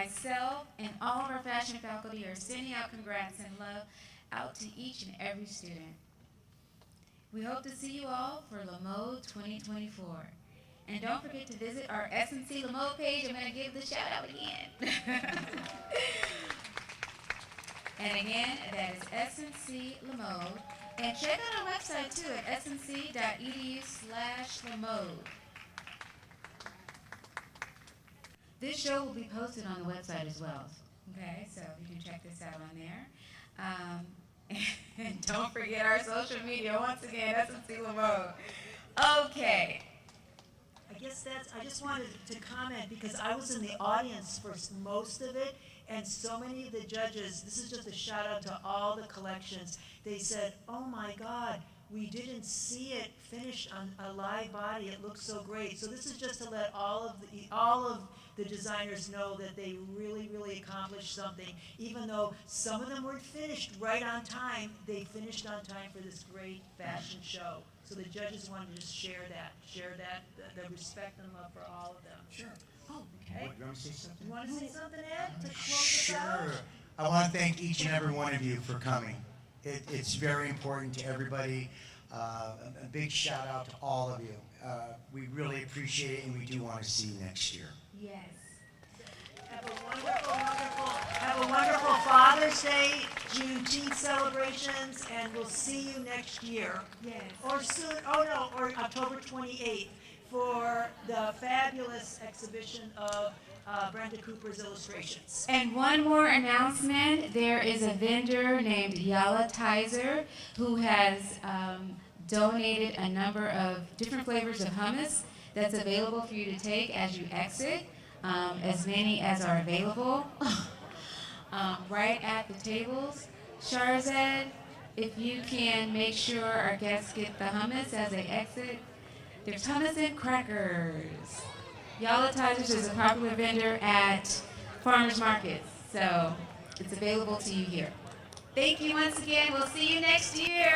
myself, and all of our fashion faculty are sending out congrats and love out to each and every student. We hope to see you all for La Mode 2024. And don't forget to visit our SMC La Mode page. I'm going to give the shout out again. And again, that is SMC La Mode. And check out our website too at smc.edu/lamode. This show will be posted on the website as well. Okay, so you can check this out on there. And don't forget our social media. Once again, SMC La Mode. Okay. I just wanted to comment because I was in the audience for most of it, and so many of the judges, this is just a shout out to all the collections, they said, oh my God, we didn't see it finished on a live body, it looks so great. So this is just to let all of the designers know that they really, really accomplished something. Even though some of them weren't finished right on time, they finished on time for this great fashion show. So the judges wanted to just share that, the respect and love for all of them. Sure. Oh, okay. You want to say something? You want to say something, Ed, to close us out? Sure. I want to thank each and every one of you for coming. It's very important to everybody. A big shout out to all of you. We really appreciate it, and we do want to see you next year. Yes. Have a wonderful Father's Day, Juneteenth celebrations, and we'll see you next year. Yes. Or soon, or October 28th for the fabulous exhibition of Brenda Cooper's illustrations. And one more announcement. There is a vendor named Yala Tizer who has donated a number of different flavors of hummus that's available for you to take as you exit, as many as are available, right at the tables. Sharzad, if you can make sure our guests get the hummus as they exit. There's hummus and crackers. Yala Tizers is a popular vendor at farmers markets, so it's available to you here. Thank you once again. We'll see you next year.